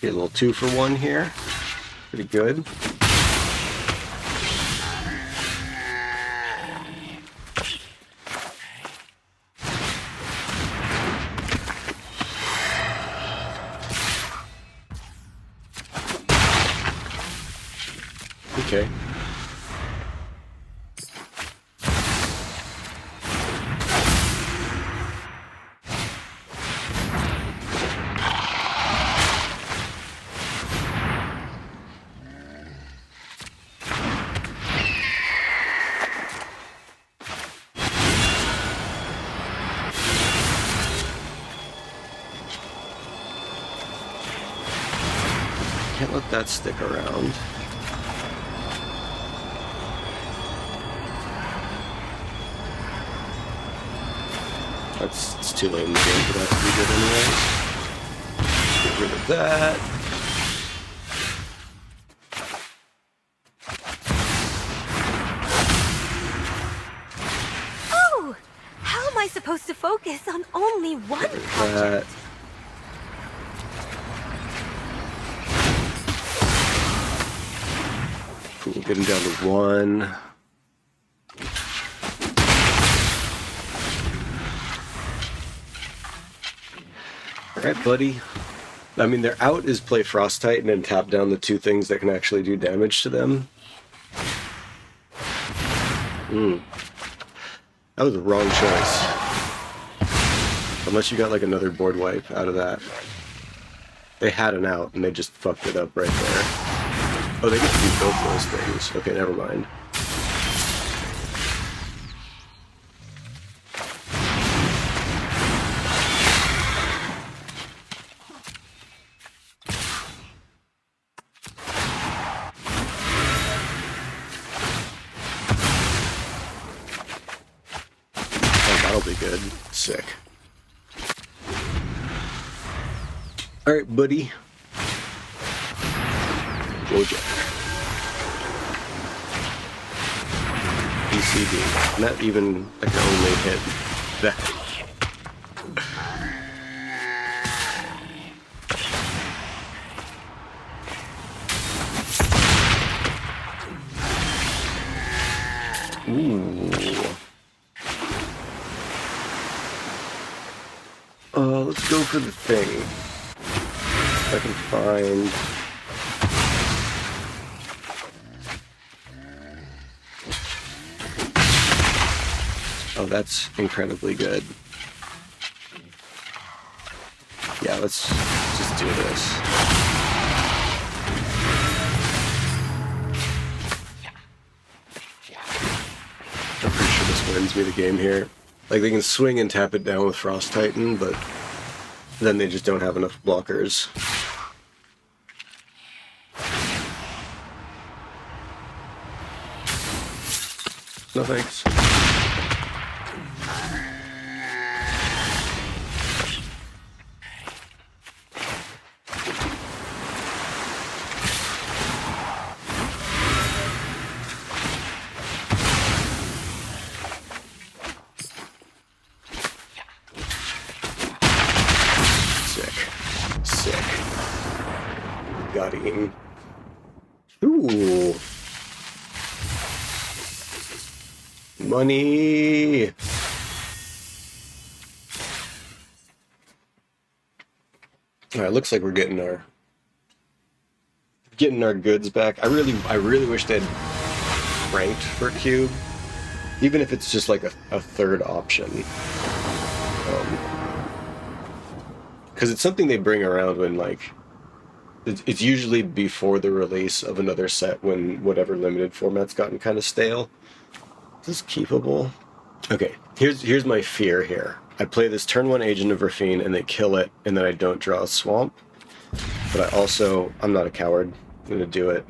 Get a little 2-for-1 here. Pretty good. Okay. Can't let that stick around. It's too late in the game for that to be good anyway. Get rid of that. Oh! How am I supposed to focus on only one project? Cool, get him down to 1. Alright, buddy. I mean, their out is play Frost Titan and tap down the 2 things that can actually do damage to them. That was the wrong choice. Unless you got like another board wipe out of that. They had an out and they just fucked it up right there. Oh, they get to do both those things. Okay, never mind. Oh, that'll be good. Sick. Alright, buddy. Bojack. ECD. Not even, I can only hit that. Ooh. Let's go for the thing. If I can find... Oh, that's incredibly good. Yeah, let's just do this. I'm pretty sure this wins me the game here. Like, they can swing and tap it down with Frost Titan, but then they just don't have enough blockers. No thanks. Sick. Got him. Ooh. Money. Alright, looks like we're getting our goods back. I really wish they'd ranked for cube. Even if it's just like a third option. Because it's something they bring around when, like, it's usually before the release of another set when whatever limited format's gotten kind of stale. Is this keepable? Okay, here's my fear here. I play this turn 1 Agent of Rafine and they kill it, and then I don't draw a swamp. But I'm not a coward. I'm gonna do it.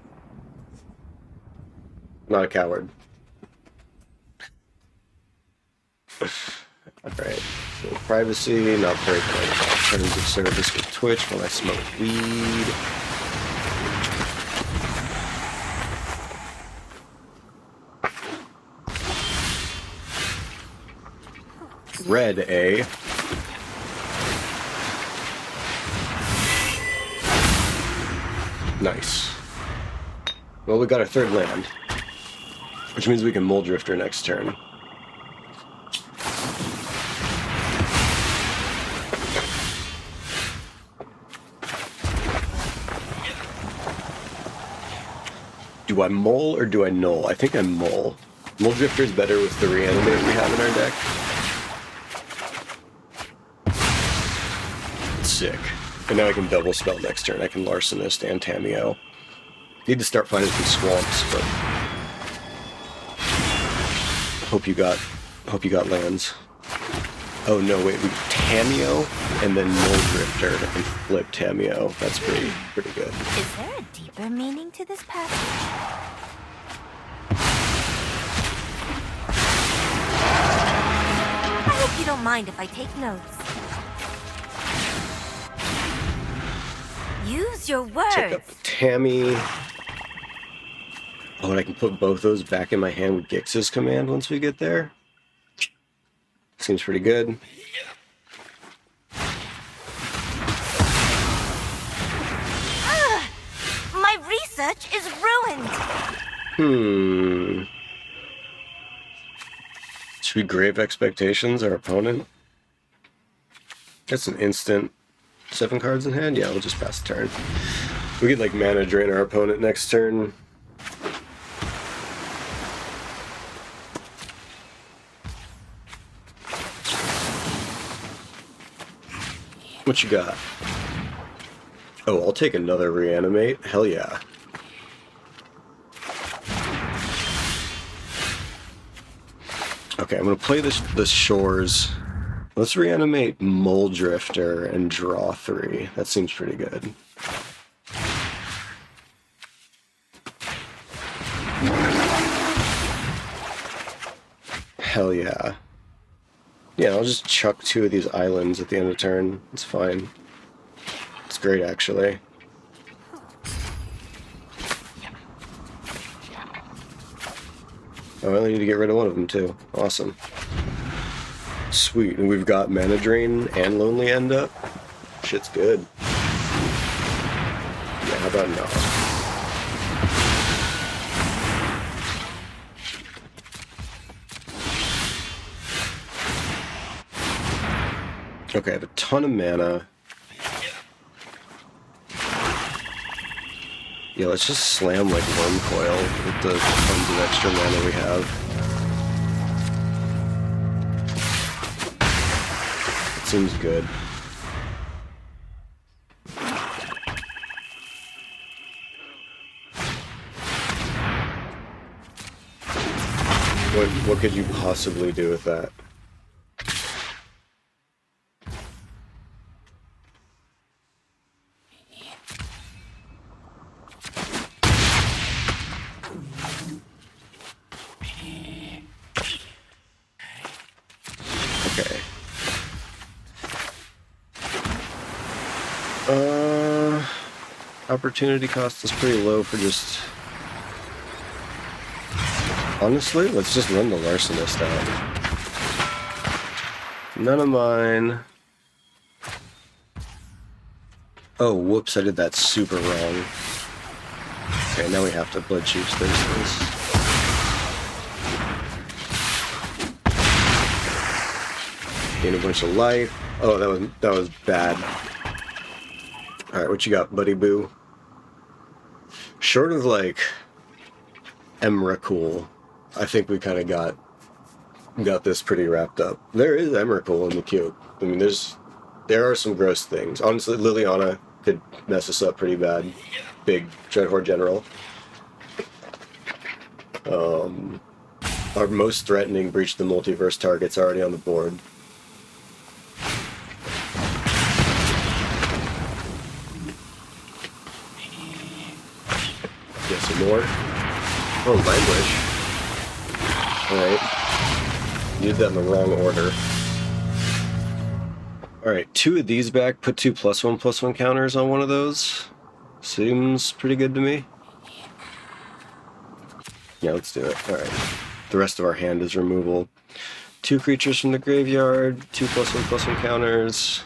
I'm not a coward. Alright, so privacy, not break my terms of service with Twitch while I smoke weed. Red A. Nice. Well, we got our third land, which means we can Mole Drifter next turn. Do I mole or do I null? I think I mole. Mole Drifter is better with the reanimate we have in our deck. Sick. And now I can double spell next turn. I can Larcenist and Tamiyo. Need to start finding some swamps, but hope you got lands. Oh no, wait, we Tamiyo and then Mole Drifter and flip Tamiyo. That's pretty good. Is there a deeper meaning to this passage? I hope you don't mind if I take notes. Use your words. Check up Tammy. Oh, and I can put both those back in my hand with Gix's command once we get there. Seems pretty good. My research is ruined. Should we grave expectations, our opponent? That's an instant. 7 cards in hand? Yeah, we'll just pass the turn. We could, like, mana drain our opponent next turn. What you got? Oh, I'll take another reanimate. Hell yeah. Okay, I'm gonna play the Shores. Let's reanimate Mole Drifter and draw 3. That seems pretty good. Hell yeah. Yeah, I'll just chuck 2 of these islands at the end of turn. It's fine. It's great, actually. Oh, I only need to get rid of one of them, too. Awesome. Sweet, and we've got Mana Drain and Lonely End up. Shit's good. Yeah, how about no? Okay, I have a ton of mana. Yeah, let's just slam like Worm Coil with the tons of extra mana we have. It seems good. What could you possibly do with that? Okay. Opportunity cost is pretty low for just... Honestly, let's just run the Larcenist out. None of mine. Oh, whoops, I did that super wrong. Okay, now we have to Blood Chiefs those things. Gain a bunch of life. Oh, that was bad. Alright, what you got, buddy boo? Short of, like, Emrakul, I think we kind of got this pretty wrapped up. There is Emrakul in the cube. I mean, there are some gross things. Honestly, Liliana could mess us up pretty bad. Big Dreadhorde General. Our most threatening Breach the Multiverse target's already on the board. Get some more. Oh, Languish. Alright. You did that in the wrong order. Alright, 2 of these back, put 2 +1/+1 counters on one of those. Seems pretty good to me. Yeah, let's do it. Alright. The rest of our hand is removal. 2 creatures from the graveyard, 2 +1/+1 counters.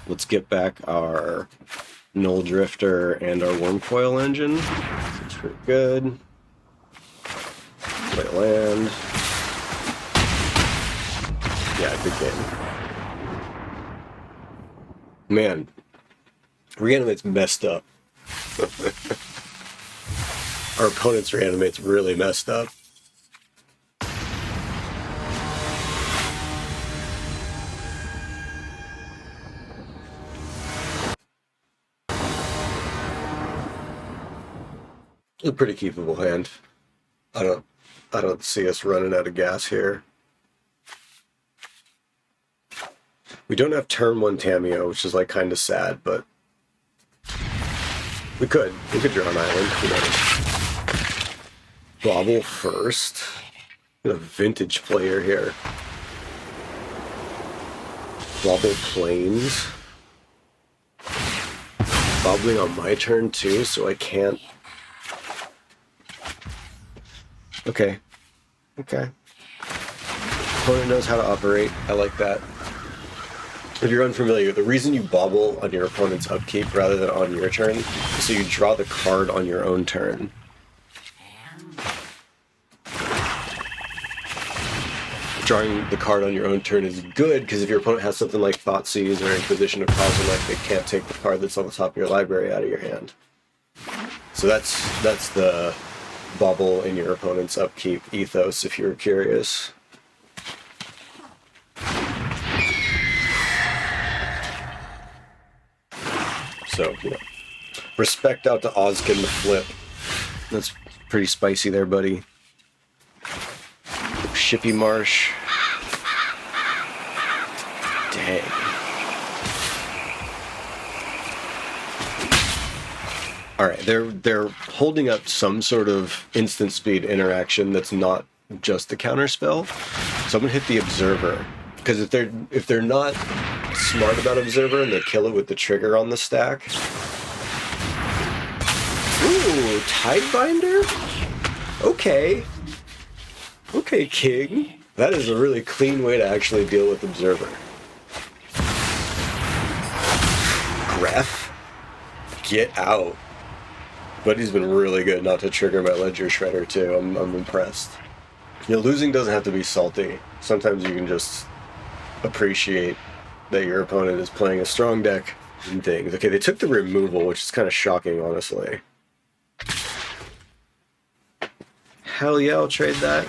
Let's get back our Null Drifter and our Wormcoil Engine. That's pretty good. Play land. Yeah, good game. Man, Reanimate's messed up. Our opponent's Reanimate's really messed up. A pretty keepable hand. I don't see us running out of gas here. We don't have turn 1 Tamiyo, which is like kind of sad, but we could draw an island. Who knows? Bobble first. A vintage player here. Bobble planes. Bobbling on my turn too, so I can't. Okay. Opponent knows how to operate. I like that. If you're unfamiliar, the reason you bobble on your opponent's upkeep rather than on your turn is so you draw the card on your own turn. Drawing the card on your own turn is good because if your opponent has something like Thoughtseize or Inquisition of Kozilek, they can't take the card that's on the top of your library out of your hand. So that's the bobble in your opponent's upkeep ethos, if you're curious. So, respect out to Ozkin the Flip. That's pretty spicy there, buddy. Shippy Marsh. Dang. Alright, they're holding up some sort of instant speed interaction that's not just the counter spell. So I'm gonna hit the Observer. Because if they're not smart about Observer and they kill it with the trigger on the stack. Ooh, Tidebinder? Okay. Okay, King. That is a really clean way to actually deal with Observer. Gref? Get out. But he's been really good not to trigger my Ledger Shredder too. I'm impressed. You know, losing doesn't have to be salty. Sometimes you can just appreciate that your opponent is playing a strong deck and things. Okay, they took the removal, which is kind of shocking, honestly. Hell yeah, I'll trade that.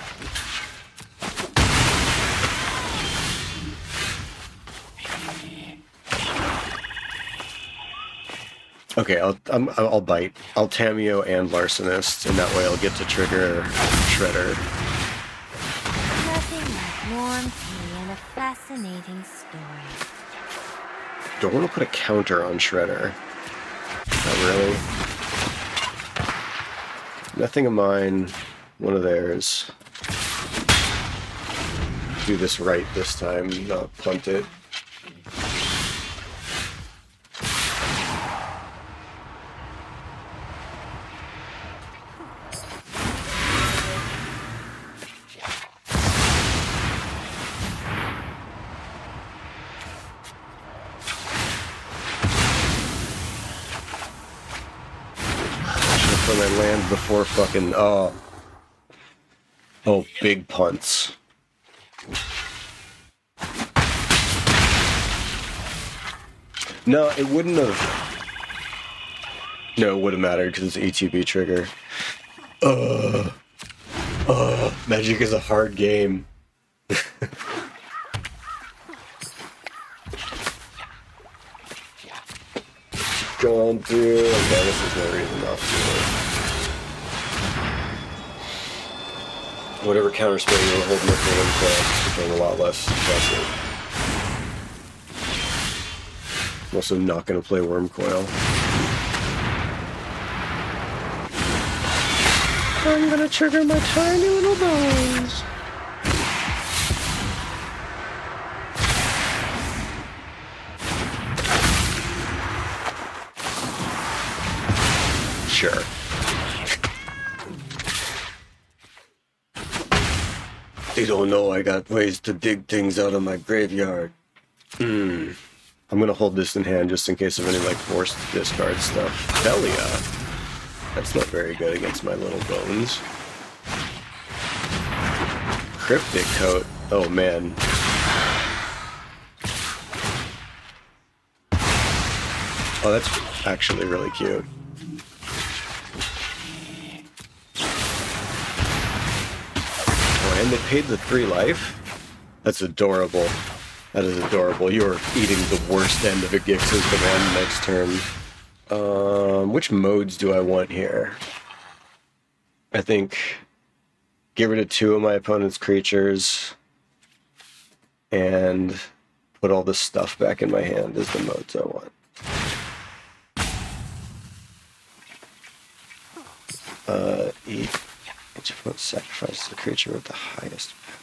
Okay, I'll bite. I'll Tamiyo and Larcenist, and that way I'll get to trigger Shredder. Nothing like warm tea and a fascinating story. Don't want to put a counter on Shredder. Not really. Nothing of mine. One of theirs. Do this right this time, not punt it. When I land before fucking oh big punts. No, it wouldn't have. No, it would have mattered because it's ETB trigger. Magic is a hard game. Going through. Okay, this is no reason not to. Whatever counter spell you were holding up for one play became a lot less impressive. I'm also not going to play Worm Coil. I'm going to trigger my tiny little bones. Sure. They don't know I got ways to dig things out of my graveyard. I'm gonna hold this in hand just in case of any, like, forced discard stuff. Velia. That's not very good against my little bones. Cryptic Coat. Oh, man. Oh, that's actually really cute. And they paid the 3 life? That's adorable. That is adorable. You are eating the worst end of a Gix's command next turn. Which modes do I want here? I think get rid of 2 of my opponent's creatures and put all this stuff back in my hand is the modes I want. Eat. Each opponent sacrifices the creature with the highest power.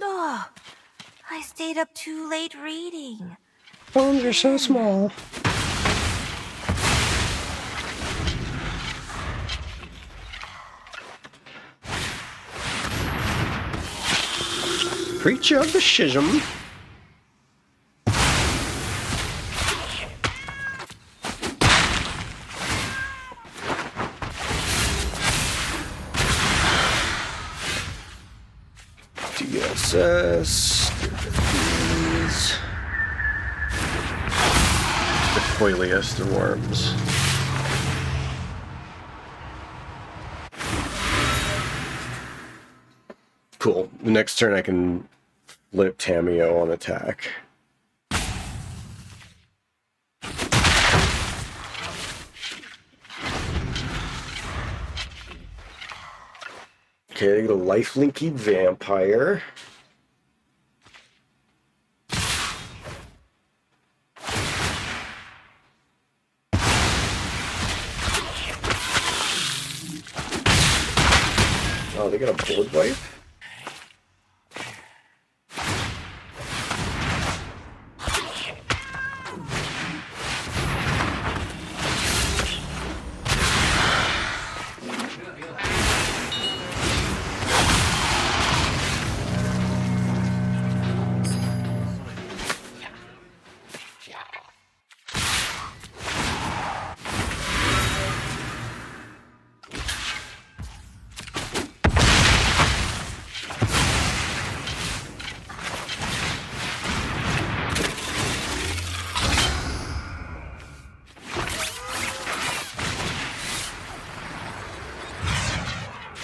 Oh, I stayed up too late reading. Bones are so small. Creature of the Schism. DSS. The coiliest of worms. Cool. The next turn I can flip Tamiyo on attack. Okay, they get a lifelinky vampire. Oh, they got a board wipe?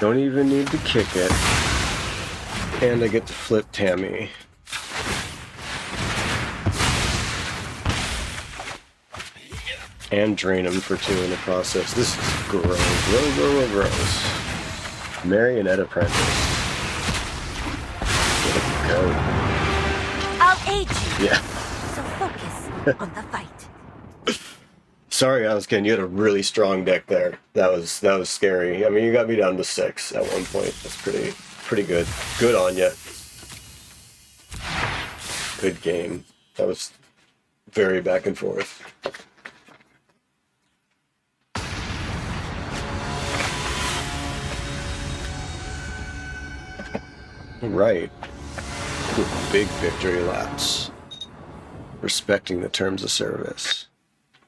Don't even need to kick it. And I get to flip Tammy. And drain him for 2 in the process. This is gross. Gross. Marionette apprentice. Go. I'll aid you. Yeah. So focus on the fight. Sorry, I was kidding. You had a really strong deck there. That was scary. I mean, you got me down to 6 at one point. That's pretty good. Good on you. Good game. That was very back and forth. Right. Big victory laps. Respecting the terms of service.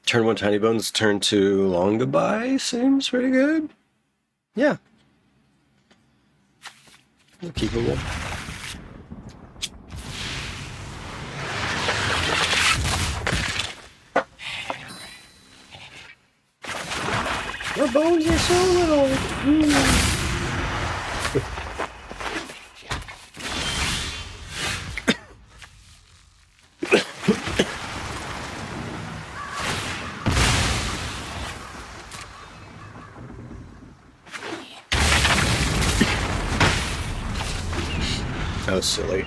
Turn 1 Tiny Bones, turn 2 Long Goodbye. Seems pretty good. Yeah. We'll keep it up. Your bones are so little. That was silly.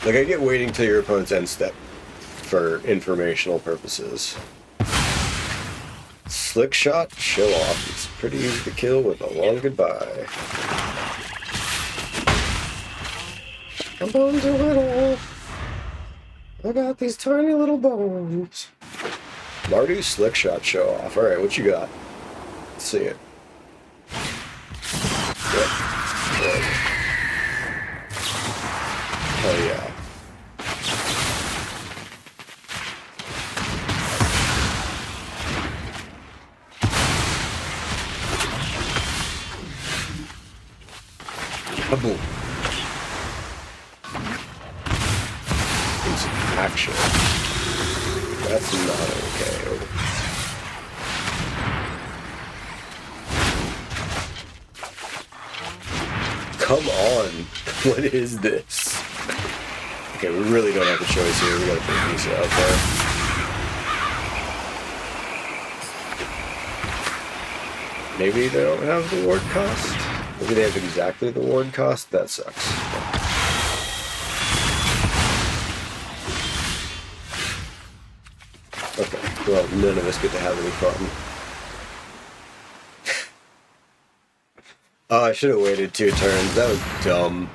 Like, I get waiting till your opponent's end step for informational purposes. Slick shot, show off. It's pretty easy to kill with a long goodbye. My bones are little. I got these tiny little bones. Mardu, slick shot, show off. Alright, what you got? Let's see it. Good. Hell yeah. Kaboom. It's action. That's not okay. Come on. What is this? Okay, we really don't have a choice here. We gotta put these out there. Maybe they don't have the ward cost? Maybe they have exactly the ward cost? That sucks. Okay, well, none of us get to have any fun. Oh, I should have waited 2 turns. That was dumb.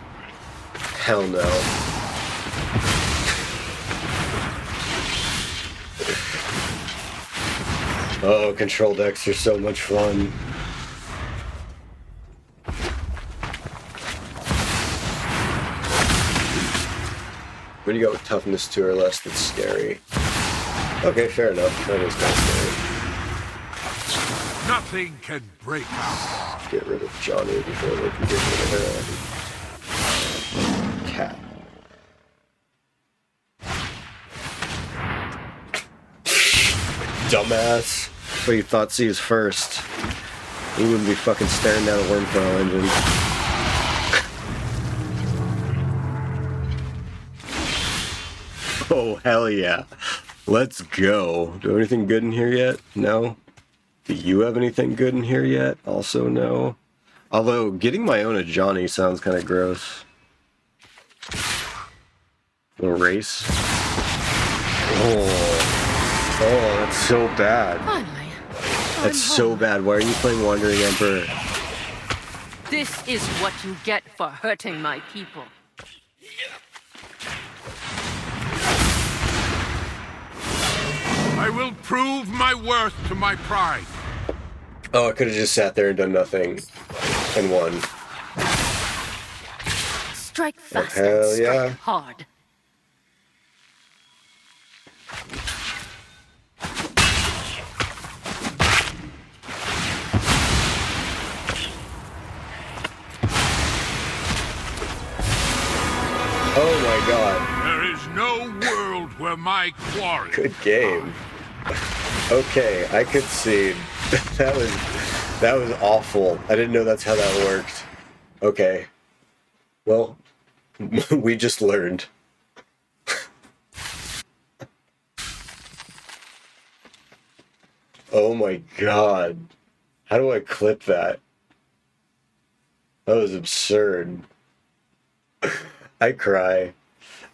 Hell no. Oh, control decks are so much fun. When you go with toughness 2 or less, that's scary. Okay, fair enough. That is kind of scary. Nothing can break us. Get rid of Johnny before they can get rid of her. Cat. Dumbass. But you thought C was first. You wouldn't be fucking staring down a wormtail engine. Oh, hell yeah. Let's go. Do we have anything good in here yet? No? Do you have anything good in here yet? Also no. Although, getting my own a Johnny sounds kind of gross. Little race. Oh, that's so bad. Finally. That's so bad. Why are you playing Wandering Emperor? This is what you get for hurting my people. I will prove my worth to my pride. Oh, I could have just sat there and done nothing and won. Strike fast hell and strike yeah. hard. Oh my god. There is no world where my quarry. Good game. Okay, I concede. that was awful. I didn't know that's how that worked. Okay. Well, we just learned. Oh my god. How do I clip that? That was absurd. I cry.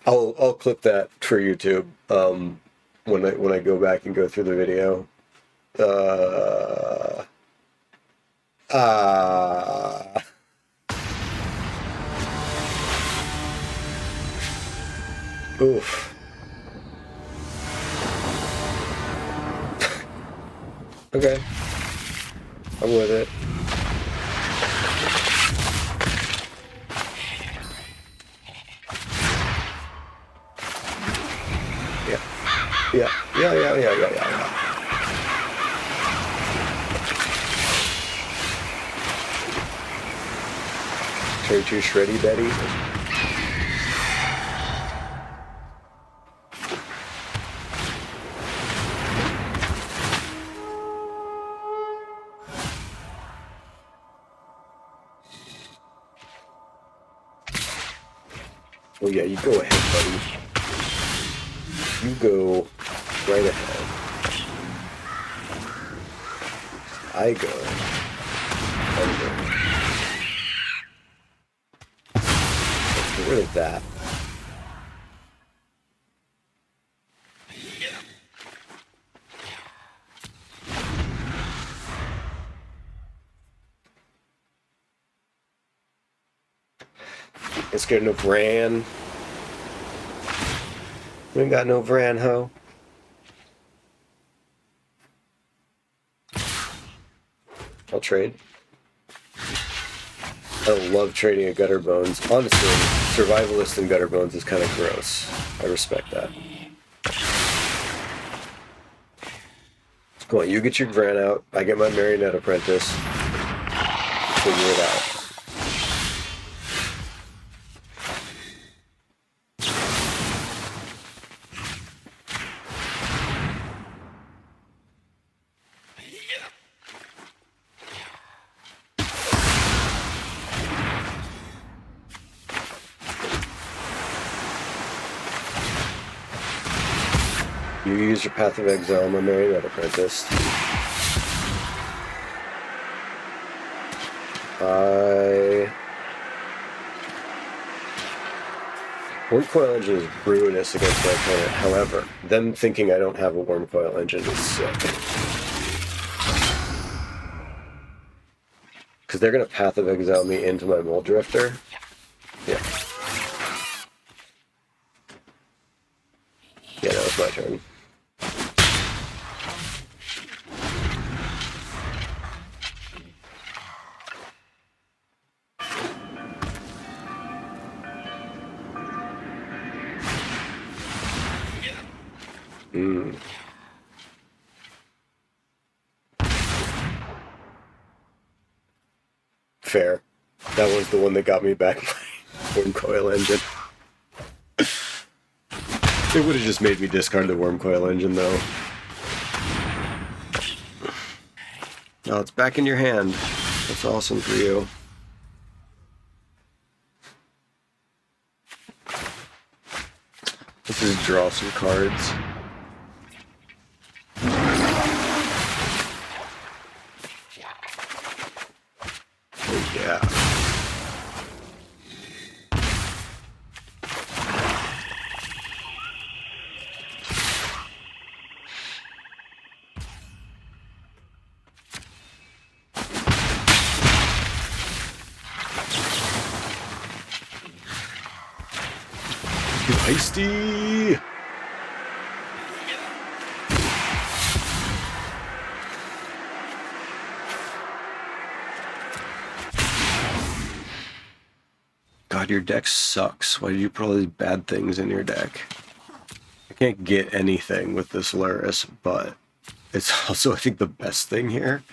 I'll clip that for YouTube when I go back and go through the video. Oof. Okay. I'm with it. Yeah. Turn to Shreddy Betty. Oh yeah, you go ahead, buddy. You go right ahead. I go under. Let's get rid of that. Let's get no Bran. We ain't got no Bran, ho. I'll trade. I love trading a Gutter Bones. Honestly, Survivalist and Gutter Bones is kind of gross. I respect that. Come on, you get your Bran out. I get my Marionette Apprentice. Figure it out. You use your Path of Exile, my Marionette Apprentice. Worm Coil Engine is ruinous against my opponent. However, them thinking I don't have a Worm Coil Engine is sick. Because they're going to Path of Exile me into my Mole Drifter. Yeah. Yeah, that was my turn. Fair. That was the one that got me back my Worm Coil Engine. It would have just made me discard the Worm Coil Engine, though. Now it's back in your hand. That's awesome for you. Let's just draw some cards. There we Yeah. Feisty! God, your deck sucks. Why did you put all these bad things in your deck? I can't get anything with this Luris, but it's also, I think, the best thing here.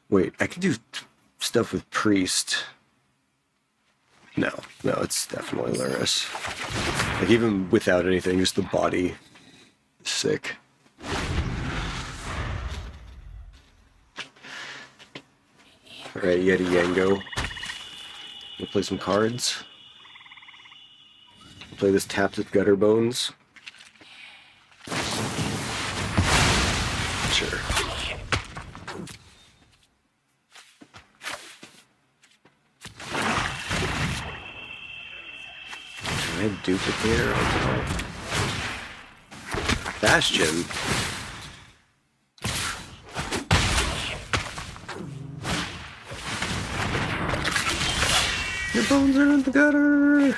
Wait, I can do stuff with Priest. No, it's definitely Luris. Like, even without anything, just the body is sick. Alright, Yeti Yango. We'll play some cards. We'll play this Tapped with Gutter Bones. Sure. I have Duplicator on top. Bastion. Your bones are in the gutter.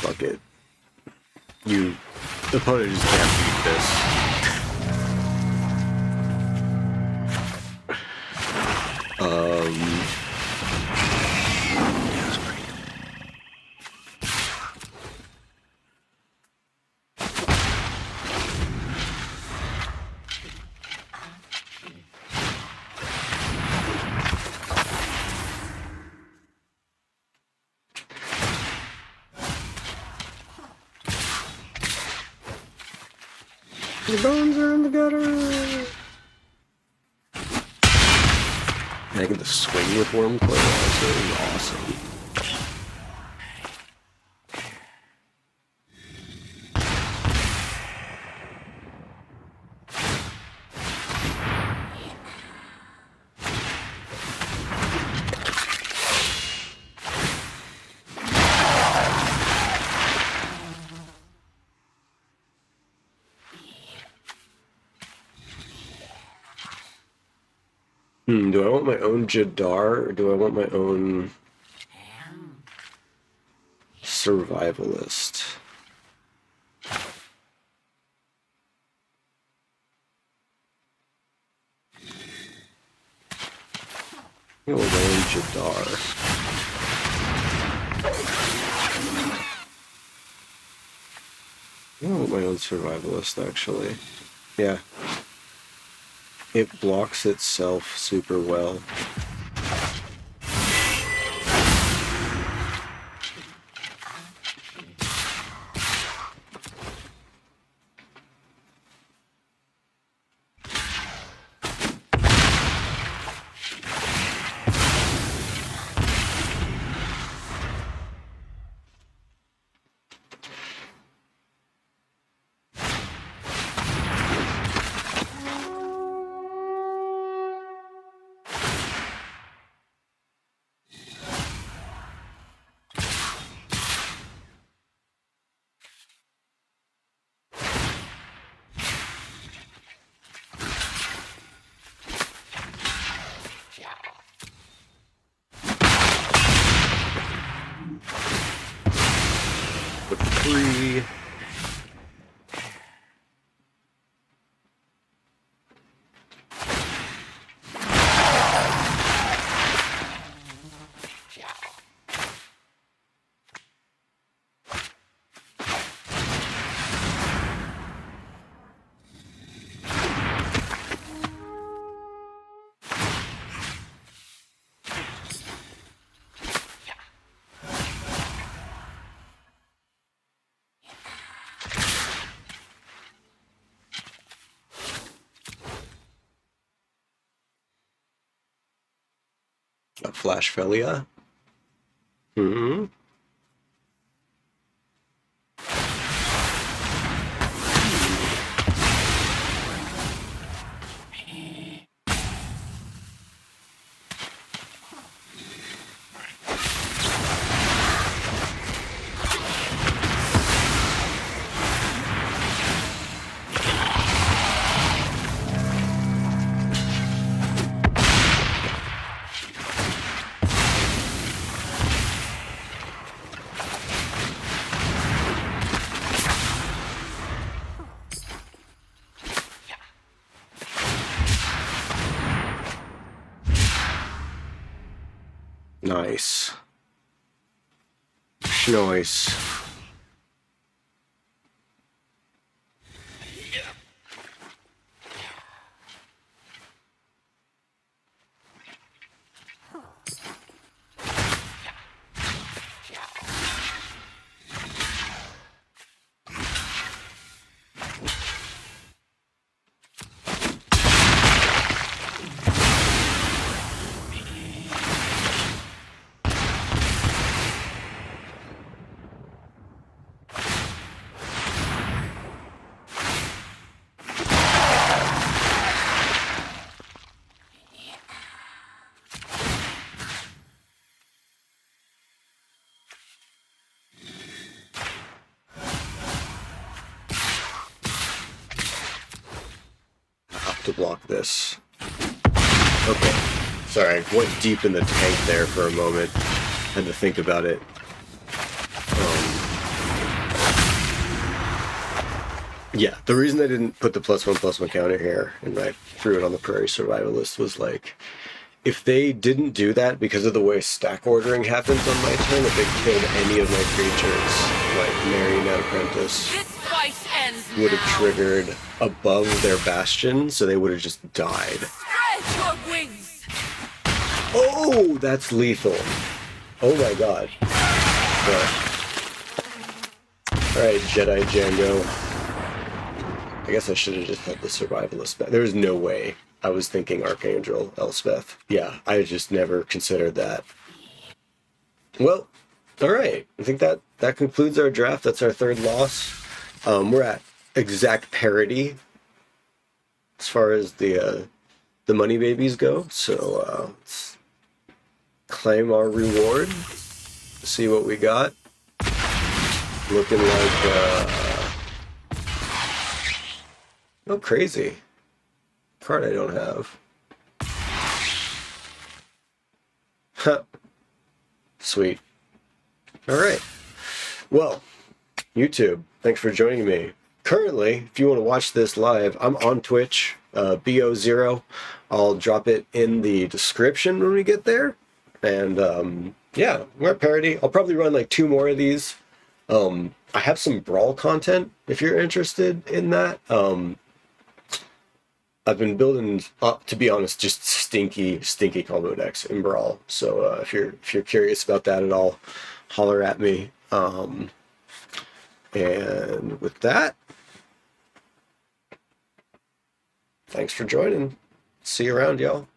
Fuck it. The opponent just can't beat this. Your bones are in the gutter. And I get the swing with Wormcoil also is awesome. Do I want my own Jadar, or do I want my own survivalist? I want my own Jadar. I want my own survivalist, actually. Yeah. It blocks itself super well. With 3. A Flash Felia. Hmm. Nice. Nice. To block this. Okay. Sorry, I went deep in the tank there for a moment. Had to think about it. Yeah, the reason I didn't put the +1/+1 counter here and I threw it on the Prairie Survivalist was like, if they didn't do that because of the way stack ordering happens on my turn, if they killed any of my creatures, like Marionette Apprentice, This fight ends would have now. triggered above their bastion, so they would have just died. Spread your wings. Oh, that's lethal. Oh my god. Alright, Jedi Django. I guess I should have just had the Survivalist back. There was no way I was thinking Archangel Elspeth. Yeah, I just never considered that. Well, alright. I think that concludes our draft. That's our third loss. We're at exact parity as far as the money babies go. So let's claim our reward. See what we got. Looking like oh, crazy card I don't have. Huh. Sweet. All right. Well, YouTube, thanks for joining me. Currently, if you want to watch this live, I'm on Twitch, BO0. I'll drop it in the description when we get there. And yeah, we're at parity. I'll probably run like 2 more of these. I have some Brawl content if you're interested in that. I've been building up, to be honest, just stinky combo decks in Brawl. So if you're curious about that at all, holler at me. And with that, thanks for joining. See you around, y'all.